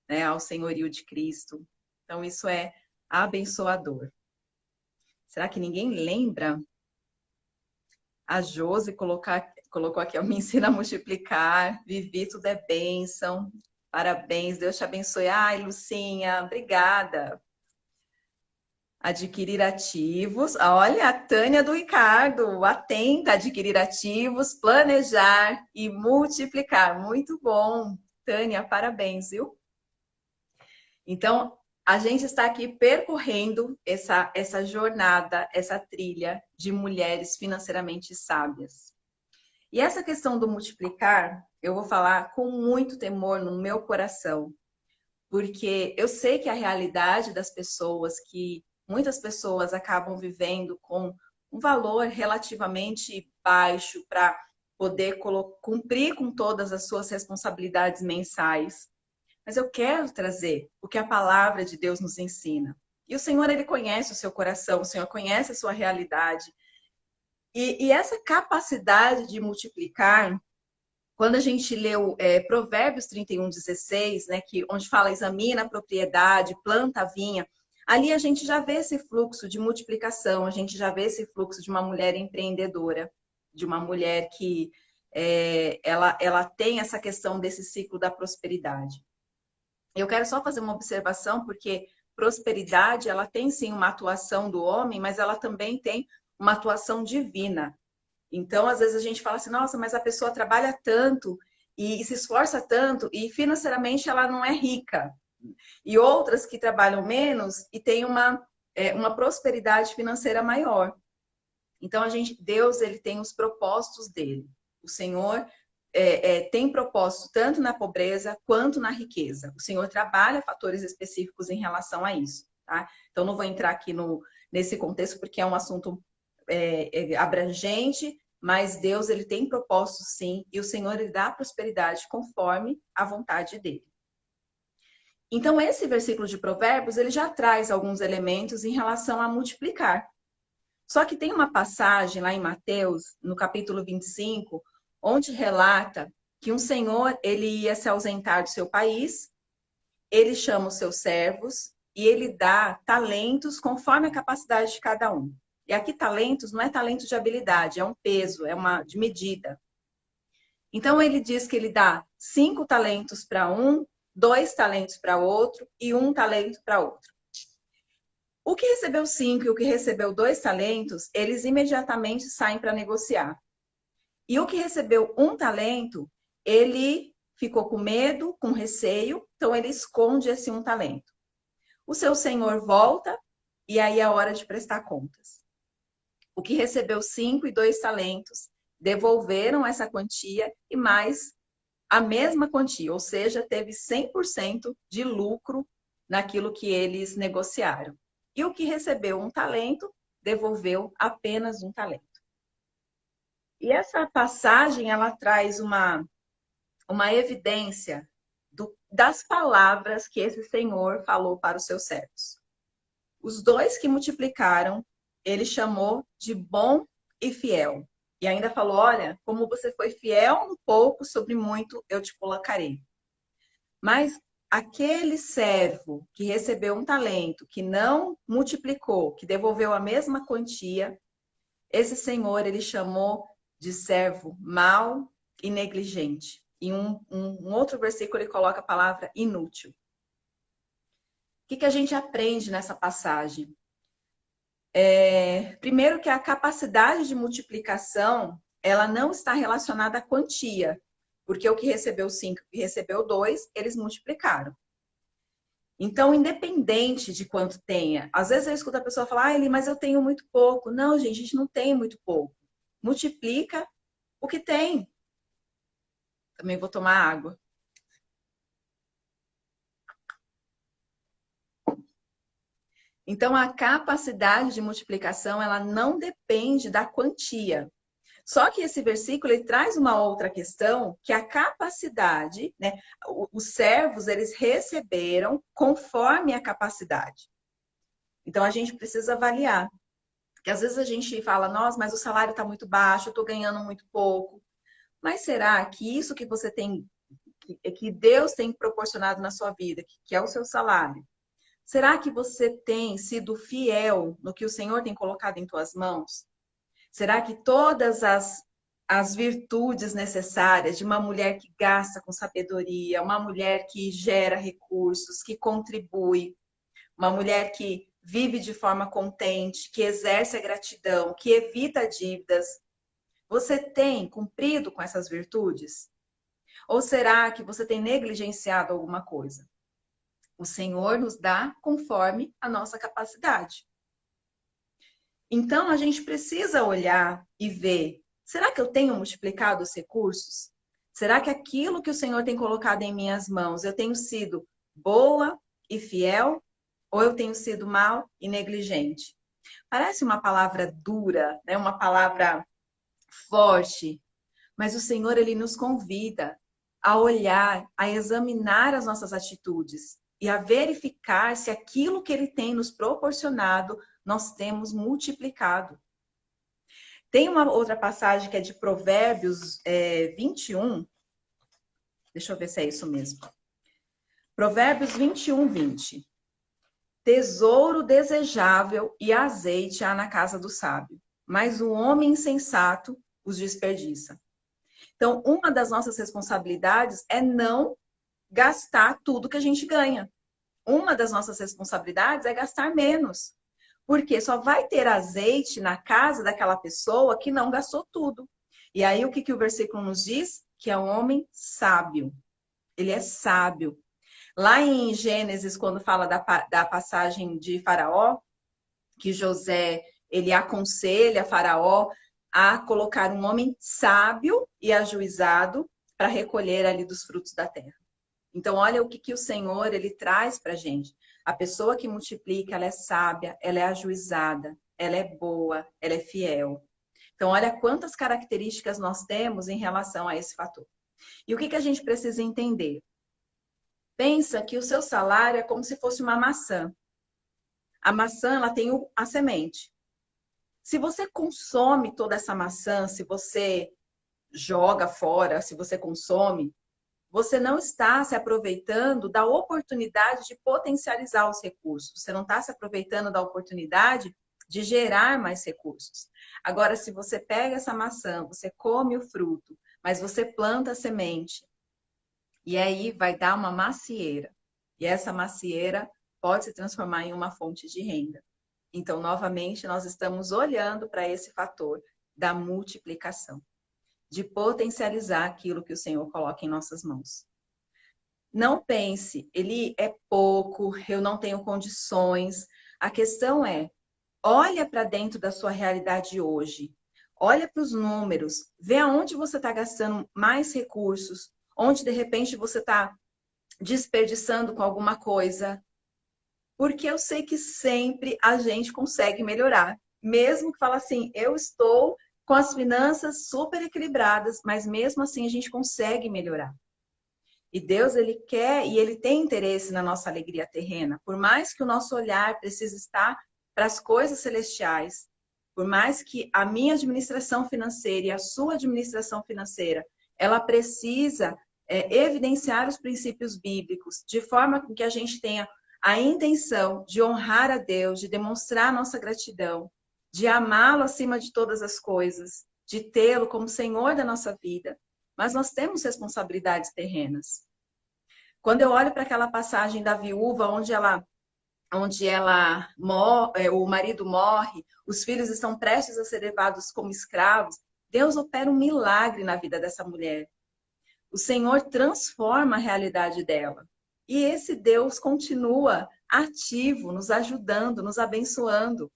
S1: né, ao senhorio de Cristo. Então, isso é abençoador. Será que ninguém lembra? A Josi colocou aqui, ó, me ensina a multiplicar, Vivi, tudo é bênção. Parabéns, Deus te abençoe. Ai, Lucinha, obrigada. Adquirir ativos. Olha, a Tânia do Ricardo, atenta, adquirir ativos, planejar e multiplicar. Muito bom. Tânia, parabéns, viu? Então, a gente está aqui percorrendo essa jornada, essa trilha de mulheres financeiramente sábias. E essa questão do multiplicar, eu vou falar com muito temor no meu coração, porque eu sei que a realidade das pessoas, que muitas pessoas acabam vivendo com um valor relativamente baixo para poder cumprir com todas as suas responsabilidades mensais. Mas eu quero trazer o que a palavra de Deus nos ensina. E o Senhor, Ele conhece o seu coração, o Senhor conhece a sua realidade. E essa capacidade de multiplicar, quando a gente leu Provérbios 31:16, né, onde fala examina a propriedade, planta a vinha, ali a gente já vê esse fluxo de multiplicação, a gente já vê esse fluxo de uma mulher empreendedora, de uma mulher que ela tem essa questão desse ciclo da prosperidade. Eu quero só fazer uma observação, porque prosperidade, ela tem sim uma atuação do homem, mas ela também tem uma atuação divina. Então, às vezes a gente fala assim, nossa, mas a pessoa trabalha tanto e se esforça tanto e financeiramente ela não é rica. E outras que trabalham menos e têm uma prosperidade financeira maior. Então, Deus, ele tem os propósitos dele. O Senhor tem propósito tanto na pobreza quanto na riqueza. O Senhor trabalha fatores específicos em relação a isso, tá? Então, não vou entrar aqui nesse contexto, porque é um assunto abrangente, mas Deus, ele tem propósito sim, e o Senhor, ele dá prosperidade conforme a vontade dele. Então, esse versículo de Provérbios, ele já traz alguns elementos em relação a multiplicar. Só que tem uma passagem lá em Mateus, no capítulo 25, onde relata que um senhor, ele ia se ausentar do seu país, ele chama os seus servos e ele dá talentos conforme a capacidade de cada um. E aqui talentos não é talento de habilidade, é um peso, de medida. Então ele diz que ele dá 5 talentos para um, 2 talentos para outro e 1 talento para outro. O que recebeu 5 e o que recebeu 2 talentos, eles imediatamente saem para negociar. E o que recebeu 1 talento, ele ficou com medo, com receio, então ele esconde esse 1 talento. O seu senhor volta e aí é a hora de prestar contas. O que recebeu 5 e 2 talentos, devolveram essa quantia e mais a mesma quantia, ou seja, teve 100% de lucro naquilo que eles negociaram. E o que recebeu um talento, devolveu apenas um talento. E essa passagem, ela traz uma evidência das palavras que esse Senhor falou para os seus servos. Os dois que multiplicaram, ele chamou de bom e fiel. E ainda falou, olha, como você foi fiel no pouco, sobre muito eu te colocarei. Mas aquele servo que recebeu um talento, que não multiplicou, que devolveu a mesma quantia, esse Senhor, ele chamou de servo mau e negligente. Em um outro versículo, ele coloca a palavra inútil. O que a gente aprende nessa passagem? Primeiro que a capacidade de multiplicação, ela não está relacionada à quantia, porque o que recebeu 5 e recebeu 2, eles multiplicaram. Então, independente de quanto tenha, às vezes eu escuto a pessoa falar, mas eu tenho muito pouco. Não, gente, a gente não tem muito pouco. Multiplica o que tem. Também vou tomar água. Então, a capacidade de multiplicação, ela não depende da quantia. Só que esse versículo ele traz uma outra questão, que a capacidade, né? Os servos, eles receberam conforme a capacidade. Então, a gente precisa avaliar. Porque às vezes a gente fala, nossa, mas o salário está muito baixo, eu estou ganhando muito pouco. Mas será que isso que você tem, que Deus tem proporcionado na sua vida, que é o seu salário, será que você tem sido fiel no que o Senhor tem colocado em tuas mãos? Será que todas as virtudes necessárias de uma mulher que gasta com sabedoria, uma mulher que gera recursos, que contribui, uma mulher que vive de forma contente, que exerce a gratidão, que evita dívidas, você tem cumprido com essas virtudes? Ou será que você tem negligenciado alguma coisa? O Senhor nos dá conforme a nossa capacidade. Então, a gente precisa olhar e ver, será que eu tenho multiplicado os recursos? Será que aquilo que o Senhor tem colocado em minhas mãos, eu tenho sido boa e fiel? Ou eu tenho sido mal e negligente? Parece uma palavra dura, né? Uma palavra forte, mas o Senhor, ele nos convida a olhar, a examinar as nossas atitudes e a verificar se aquilo que ele tem nos proporcionado, nós temos multiplicado. Tem uma outra passagem que é de Provérbios 21. Deixa eu ver se é isso mesmo. Provérbios 21, 20. Tesouro desejável e azeite há na casa do sábio, mas o homem insensato os desperdiça. Então, uma das nossas responsabilidades é não gastar tudo que a gente ganha. Uma das nossas responsabilidades é gastar menos. Porque só vai ter azeite na casa daquela pessoa que não gastou tudo. E aí, o que o versículo nos diz? Que é um homem sábio. Ele é sábio. Lá em Gênesis, quando fala da passagem de Faraó, que José, ele aconselha Faraó a colocar um homem sábio e ajuizado para recolher ali dos frutos da terra. Então, olha o que o Senhor, ele traz para a gente. A pessoa que multiplica, ela é sábia, ela é ajuizada, ela é boa, ela é fiel. Então, olha quantas características nós temos em relação a esse fator. E o que a gente precisa entender? Pensa que o seu salário é como se fosse uma maçã. A maçã, ela tem a semente. Se você consome toda essa maçã, se você joga fora, se você consome, você não está se aproveitando da oportunidade de potencializar os recursos. Você não está se aproveitando da oportunidade de gerar mais recursos. Agora, se você pega essa maçã, você come o fruto, mas você planta a semente, e aí vai dar uma macieira. E essa macieira pode se transformar em uma fonte de renda. Então, novamente, nós estamos olhando para esse fator da multiplicação, de potencializar aquilo que o Senhor coloca em nossas mãos. Não pense, ele é pouco, eu não tenho condições. A questão é, olha para dentro da sua realidade hoje. Olha para os números, vê aonde você está gastando mais recursos, onde de repente você está desperdiçando com alguma coisa, porque eu sei que sempre a gente consegue melhorar. Mesmo que fala assim, eu estou com as finanças super equilibradas, mas mesmo assim a gente consegue melhorar. E Deus, ele quer e ele tem interesse na nossa alegria terrena. Por mais que o nosso olhar precise estar para as coisas celestiais, por mais que a minha administração financeira e a sua administração financeira, ela precisa evidenciar os princípios bíblicos, de forma que a gente tenha a intenção de honrar a Deus, de demonstrar a nossa gratidão, de amá-lo acima de todas as coisas, de tê-lo como Senhor da nossa vida. Mas nós temos responsabilidades terrenas. Quando eu olho para aquela passagem da viúva, o marido morre, os filhos estão prestes a ser levados como escravos, Deus opera um milagre na vida dessa mulher. O Senhor transforma a realidade dela. E esse Deus continua ativo, nos ajudando, nos abençoando.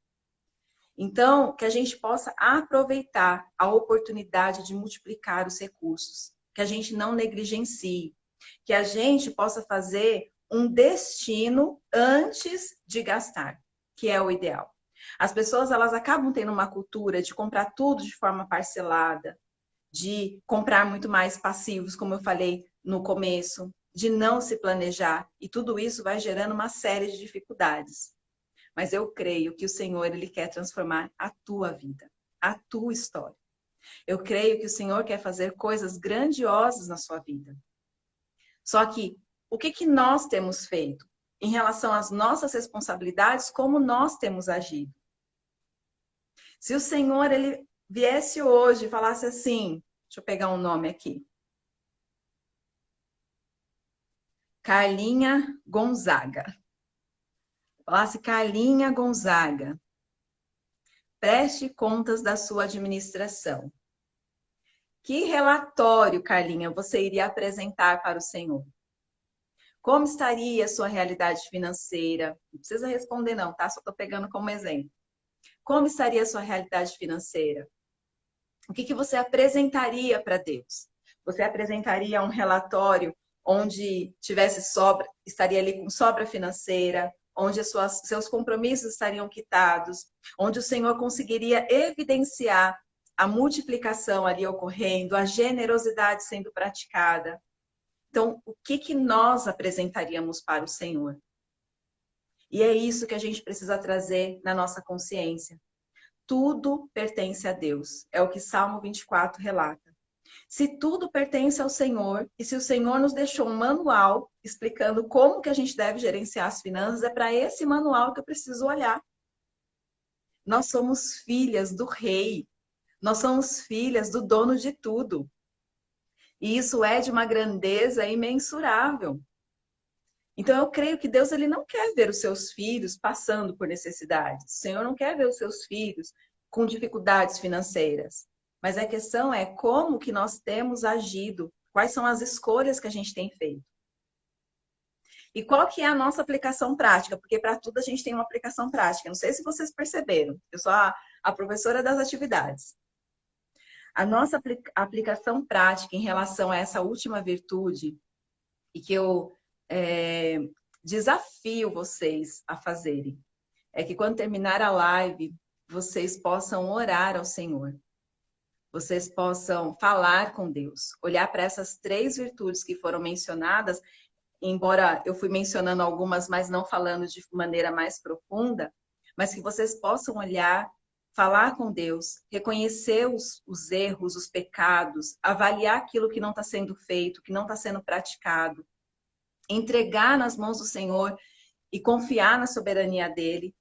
S1: Então, que a gente possa aproveitar a oportunidade de multiplicar os recursos, que a gente não negligencie, que a gente possa fazer um destino antes de gastar, que é o ideal. As pessoas, elas acabam tendo uma cultura de comprar tudo de forma parcelada, de comprar muito mais passivos, como eu falei no começo, de não se planejar, e tudo isso vai gerando uma série de dificuldades. Mas eu creio que o Senhor, ele quer transformar a tua vida, a tua história. Eu creio que o Senhor quer fazer coisas grandiosas na sua vida. Só que, o que nós temos feito em relação às nossas responsabilidades, como nós temos agido? Se o Senhor, ele viesse hoje e falasse assim, deixa eu pegar um nome aqui. Carlinha Gonzaga. Falasse, Carlinha Gonzaga, preste contas da sua administração. Que relatório, Carlinha, você iria apresentar para o Senhor? Como estaria a sua realidade financeira? Não precisa responder não, tá? Só estou pegando como exemplo. Como estaria a sua realidade financeira? O que você apresentaria para Deus? Você apresentaria um relatório onde tivesse sobra, estaria ali com sobra financeira, onde seus compromissos estariam quitados, onde o Senhor conseguiria evidenciar a multiplicação ali ocorrendo, a generosidade sendo praticada. Então, o que nós apresentaríamos para o Senhor? E é isso que a gente precisa trazer na nossa consciência. Tudo pertence a Deus. É o que Salmo 24 relata. Se tudo pertence ao Senhor, e se o Senhor nos deixou um manual explicando como que a gente deve gerenciar as finanças, é para esse manual que eu preciso olhar. Nós somos filhas do Rei. Nós somos filhas do dono de tudo. E isso é de uma grandeza imensurável. Então, eu creio que Deus, ele não quer ver os seus filhos passando por necessidades. O Senhor não quer ver os seus filhos com dificuldades financeiras. Mas a questão é como que nós temos agido, quais são as escolhas que a gente tem feito. E qual que é a nossa aplicação prática? Porque para tudo a gente tem uma aplicação prática. Não sei se vocês perceberam, eu sou a professora das atividades. A nossa aplicação prática em relação a essa última virtude, e que eu desafio vocês a fazerem, é que quando terminar a live, vocês possam orar ao Senhor. Vocês possam falar com Deus, olhar para essas 3 virtudes que foram mencionadas, embora eu fui mencionando algumas, mas não falando de maneira mais profunda, mas que vocês possam olhar, falar com Deus, reconhecer os erros, os pecados, avaliar aquilo que não está sendo feito, que não está sendo praticado, entregar nas mãos do Senhor e confiar na soberania dele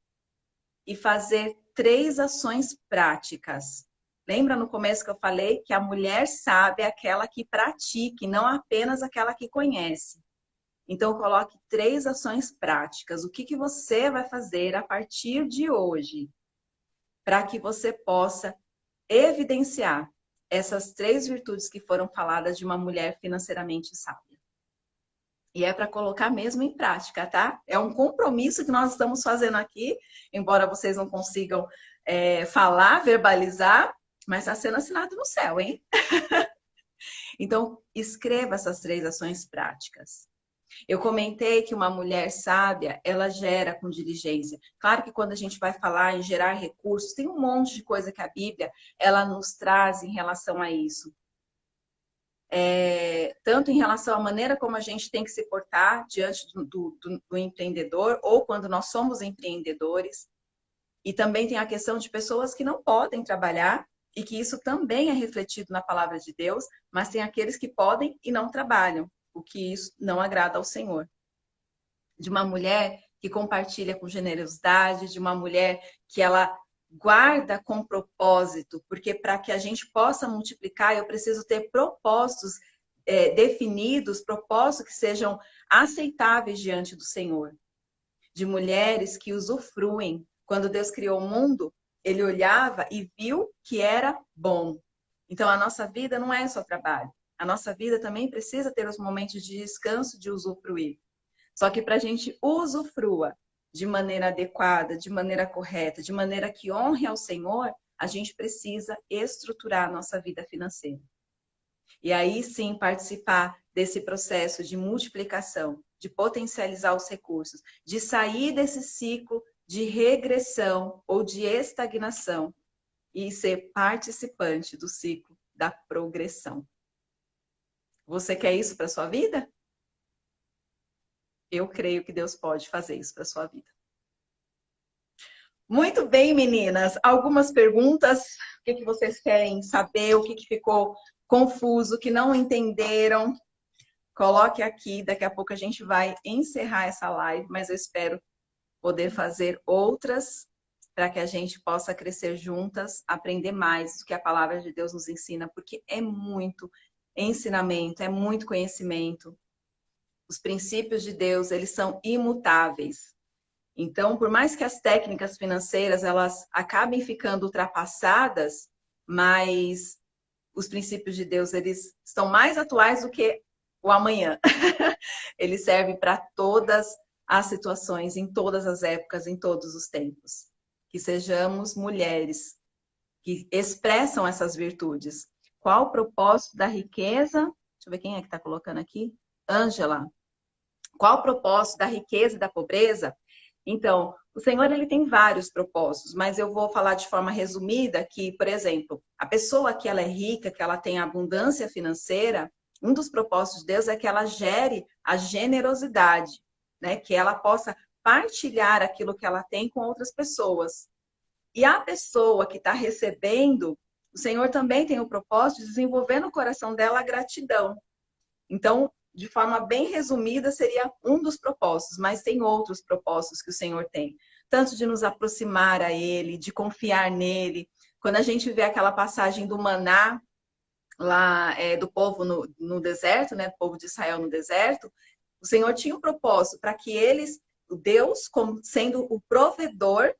S1: e fazer 3 ações práticas. Lembra no começo que eu falei que a mulher sábia é aquela que pratica e não apenas aquela que conhece. Então, coloque 3 ações práticas. O que você vai fazer a partir de hoje para que você possa evidenciar essas 3 virtudes que foram faladas de uma mulher financeiramente sábia? E é para colocar mesmo em prática, tá? É um compromisso que nós estamos fazendo aqui, embora vocês não consigam falar, verbalizar, mas está sendo assinado no céu, hein? Então, escreva essas 3 ações práticas. Eu comentei que uma mulher sábia, ela gera com diligência. Claro que quando a gente vai falar em gerar recursos, tem um monte de coisa que a Bíblia, ela nos traz em relação a isso. Tanto em relação à maneira como a gente tem que se portar diante do empreendedor, ou quando nós somos empreendedores. E também tem a questão de pessoas que não podem trabalhar, e que isso também é refletido na palavra de Deus, mas tem aqueles que podem e não trabalham, o que isso não agrada ao Senhor. De uma mulher que compartilha com generosidade, de uma mulher que ela guarda com propósito, porque para que a gente possa multiplicar, eu preciso ter propósitos definidos, propósitos que sejam aceitáveis diante do Senhor. De mulheres que usufruem. Quando Deus criou o mundo, ele olhava e viu que era bom. Então, a nossa vida não é só trabalho. A nossa vida também precisa ter os momentos de descanso, de usufruir. Só que para a gente usufrua de maneira adequada, de maneira correta, de maneira que honre ao Senhor, a gente precisa estruturar a nossa vida financeira. E aí sim participar desse processo de multiplicação, de potencializar os recursos, de sair desse ciclo de regressão ou de estagnação e ser participante do ciclo da progressão. Você quer isso para sua vida? Eu creio que Deus pode fazer isso para sua vida. Muito bem, meninas. Algumas perguntas. O que vocês querem saber? O que ficou confuso, que não entenderam? Coloque aqui. Daqui a pouco a gente vai encerrar essa live, mas eu espero poder fazer outras para que a gente possa crescer juntas, aprender mais do que a palavra de Deus nos ensina, porque é muito ensinamento, é muito conhecimento. Os princípios de Deus, eles são imutáveis. Então, por mais que as técnicas financeiras elas acabem ficando ultrapassadas, mas os princípios de Deus eles estão mais atuais do que o amanhã. Eles servem para todas as situações, em todas as épocas, em todos os tempos. Que sejamos mulheres que expressam essas virtudes. Qual o propósito da riqueza? Deixa eu ver quem é que está colocando aqui. Ângela. Qual o propósito da riqueza e da pobreza? Então, o Senhor ele tem vários propósitos, mas eu vou falar de forma resumida que, por exemplo, a pessoa que ela é rica, que ela tem abundância financeira, um dos propósitos de Deus é que ela gere a generosidade, né? Que ela possa partilhar aquilo que ela tem com outras pessoas. E a pessoa que está recebendo, o Senhor também tem o propósito de desenvolver no coração dela a gratidão. Então, de forma bem resumida, seria um dos propósitos, mas tem outros propósitos que o Senhor tem. Tanto de nos aproximar a Ele, de confiar nele. Quando a gente vê aquela passagem do maná, lá do povo no deserto, né? Do povo de Israel no deserto, o Senhor tinha um propósito para que eles, o Deus, como sendo o provedor,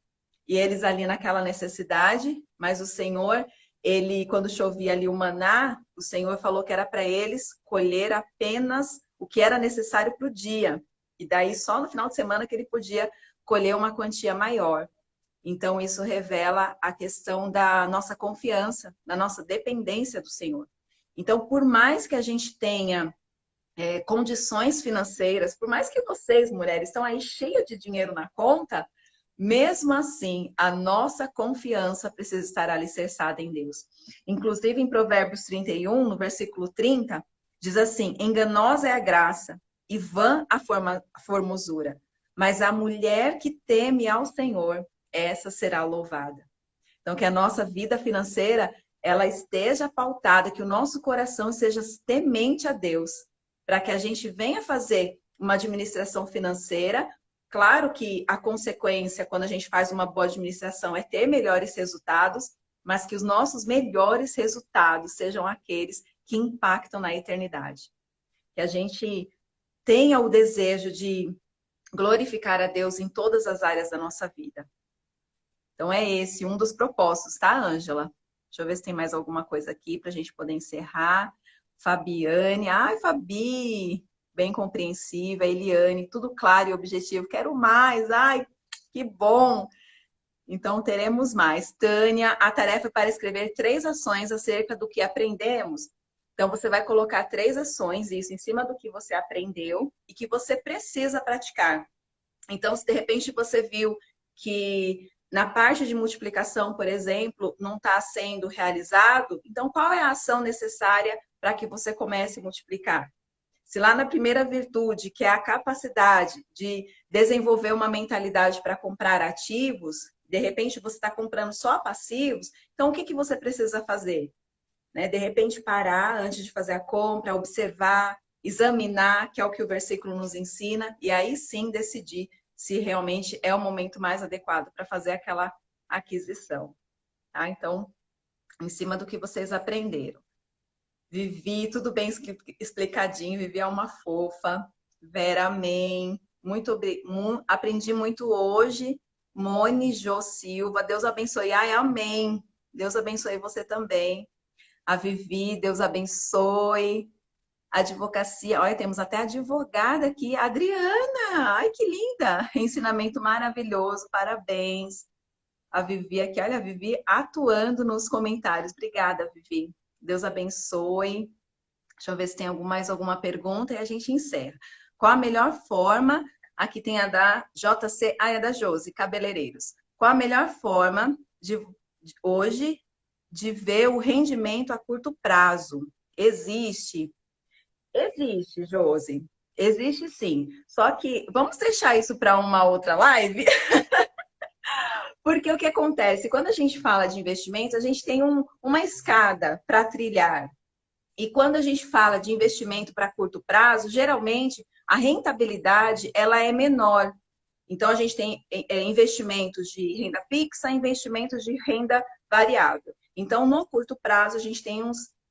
S1: e eles ali naquela necessidade, mas o Senhor, ele, quando chovia ali o maná, o Senhor falou que era para eles colher apenas o que era necessário para o dia. E daí só no final de semana que ele podia colher uma quantia maior. Então, isso revela a questão da nossa confiança, da nossa dependência do Senhor. Então, por mais que a gente tenha condições financeiras, por mais que vocês, mulheres, estão aí cheias de dinheiro na conta, mesmo assim, a nossa confiança precisa estar alicerçada em Deus. Inclusive, em Provérbios 31, no versículo 30, diz assim: enganosa é a graça e vã a formosura, mas a mulher que teme ao Senhor, essa será louvada. Então, que a nossa vida financeira, ela esteja pautada, que o nosso coração seja temente a Deus, para que a gente venha fazer uma administração financeira. Claro que a consequência, quando a gente faz uma boa administração, é ter melhores resultados, mas que os nossos melhores resultados sejam aqueles que impactam na eternidade. Que a gente tenha o desejo de glorificar a Deus em todas as áreas da nossa vida. Então, é esse um dos propósitos, tá, Ângela? Deixa eu ver se tem mais alguma coisa aqui para a gente poder encerrar. Fabiane. Ai, Fabi! Bem compreensiva. Eliane, tudo claro e objetivo. Quero mais. Ai, que bom! Então, teremos mais. Tânia, a tarefa é para escrever 3 ações acerca do que aprendemos. Então, você vai colocar 3 ações, isso em cima do que você aprendeu e que você precisa praticar. Então, se de repente você viu que na parte de multiplicação, por exemplo, não está sendo realizado, então qual é a ação necessária para que você comece a multiplicar? Se lá na primeira virtude, que é a capacidade de desenvolver uma mentalidade para comprar ativos, de repente você está comprando só passivos, então o que, que você precisa fazer? Né? De repente parar antes de fazer a compra, observar, examinar, que é o que o versículo nos ensina, e aí sim decidir se realmente é o momento mais adequado para fazer aquela aquisição. Tá? Então, em cima do que vocês aprenderam. Vivi, tudo bem explicadinho, Vivi é uma fofa. Vera, amém. Aprendi muito hoje. Mone Jô Silva, Deus abençoe. Ai, amém. Deus abençoe você também. A Vivi, Deus abençoe. Advocacia, olha, temos até advogada aqui, Adriana. Ai, que linda! Ensinamento maravilhoso, parabéns. A Vivi aqui, olha, a Vivi atuando nos comentários. Obrigada, Vivi. Deus abençoe. Deixa eu ver se tem mais alguma pergunta e a gente encerra. Qual a melhor forma? Aqui tem a da JC, é da Josi, cabeleireiros. Qual a melhor forma hoje de ver o rendimento a curto prazo? Existe, Josi. Existe sim. Só que vamos deixar isso para uma outra live? Porque o que acontece? Quando a gente fala de investimentos, a gente tem uma escada para trilhar. E quando a gente fala de investimento para curto prazo, geralmente a rentabilidade ela é menor. Então a gente tem investimentos de renda fixa, investimentos de renda variável. Então no curto prazo a gente tem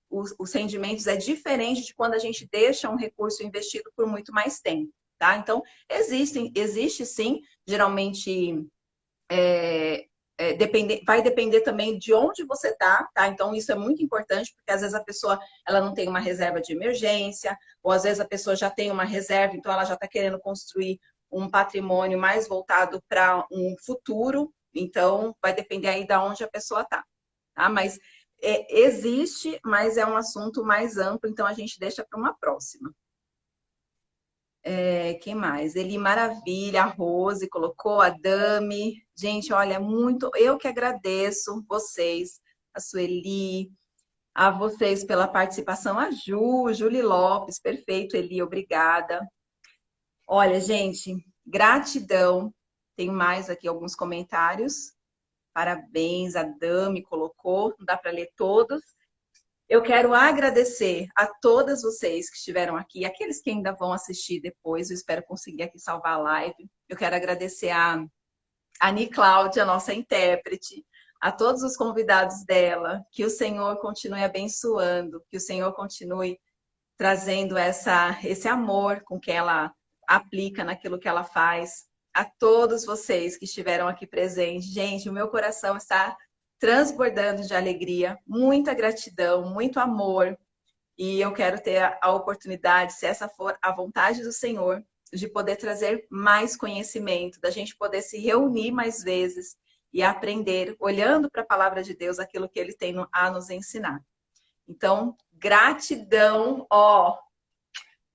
S1: os rendimentos é diferente de quando a gente deixa um recurso investido por muito mais tempo, tá? Então existe sim, geralmente vai depender também de onde você está, tá? Então, isso é muito importante, porque às vezes a pessoa ela não tem uma reserva de emergência, ou às vezes a pessoa já tem uma reserva, então ela já está querendo construir um patrimônio mais voltado para um futuro. Então, vai depender aí de onde a pessoa está, tá? Mas existe, mas é um assunto mais amplo, então a gente deixa para uma próxima. Quem mais? Eli Maravilha, a Rose colocou, a Dami. Gente, olha, muito. Eu que agradeço vocês, a Sueli, a vocês pela participação, a Julie Lopes, perfeito, Eli, obrigada. Olha, gente, gratidão. Tem mais aqui alguns comentários. Parabéns, a Dami colocou, não dá para ler todos. Eu quero agradecer a todas vocês que estiveram aqui, aqueles que ainda vão assistir depois, eu espero conseguir aqui salvar a live. Eu quero agradecer a Ani Cláudia, nossa intérprete, a todos os convidados dela, que o Senhor continue abençoando, que o Senhor continue trazendo esse amor com que ela aplica naquilo que ela faz. A todos vocês que estiveram aqui presentes. Gente, o meu coração está transbordando de alegria, muita gratidão, muito amor. E eu quero ter a oportunidade, se essa for a vontade do Senhor, de poder trazer mais conhecimento, da gente poder se reunir mais vezes e aprender, olhando para a palavra de Deus, aquilo que Ele tem a nos ensinar. Então, gratidão,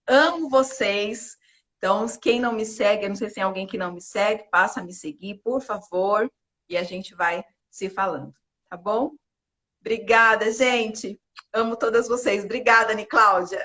S1: amo vocês. Então, quem não me segue, eu não sei se tem alguém que não me segue, passa a me seguir, por favor, e a gente vai se falando, tá bom? Obrigada, gente. Amo todas vocês. Obrigada, Ani Cláudia.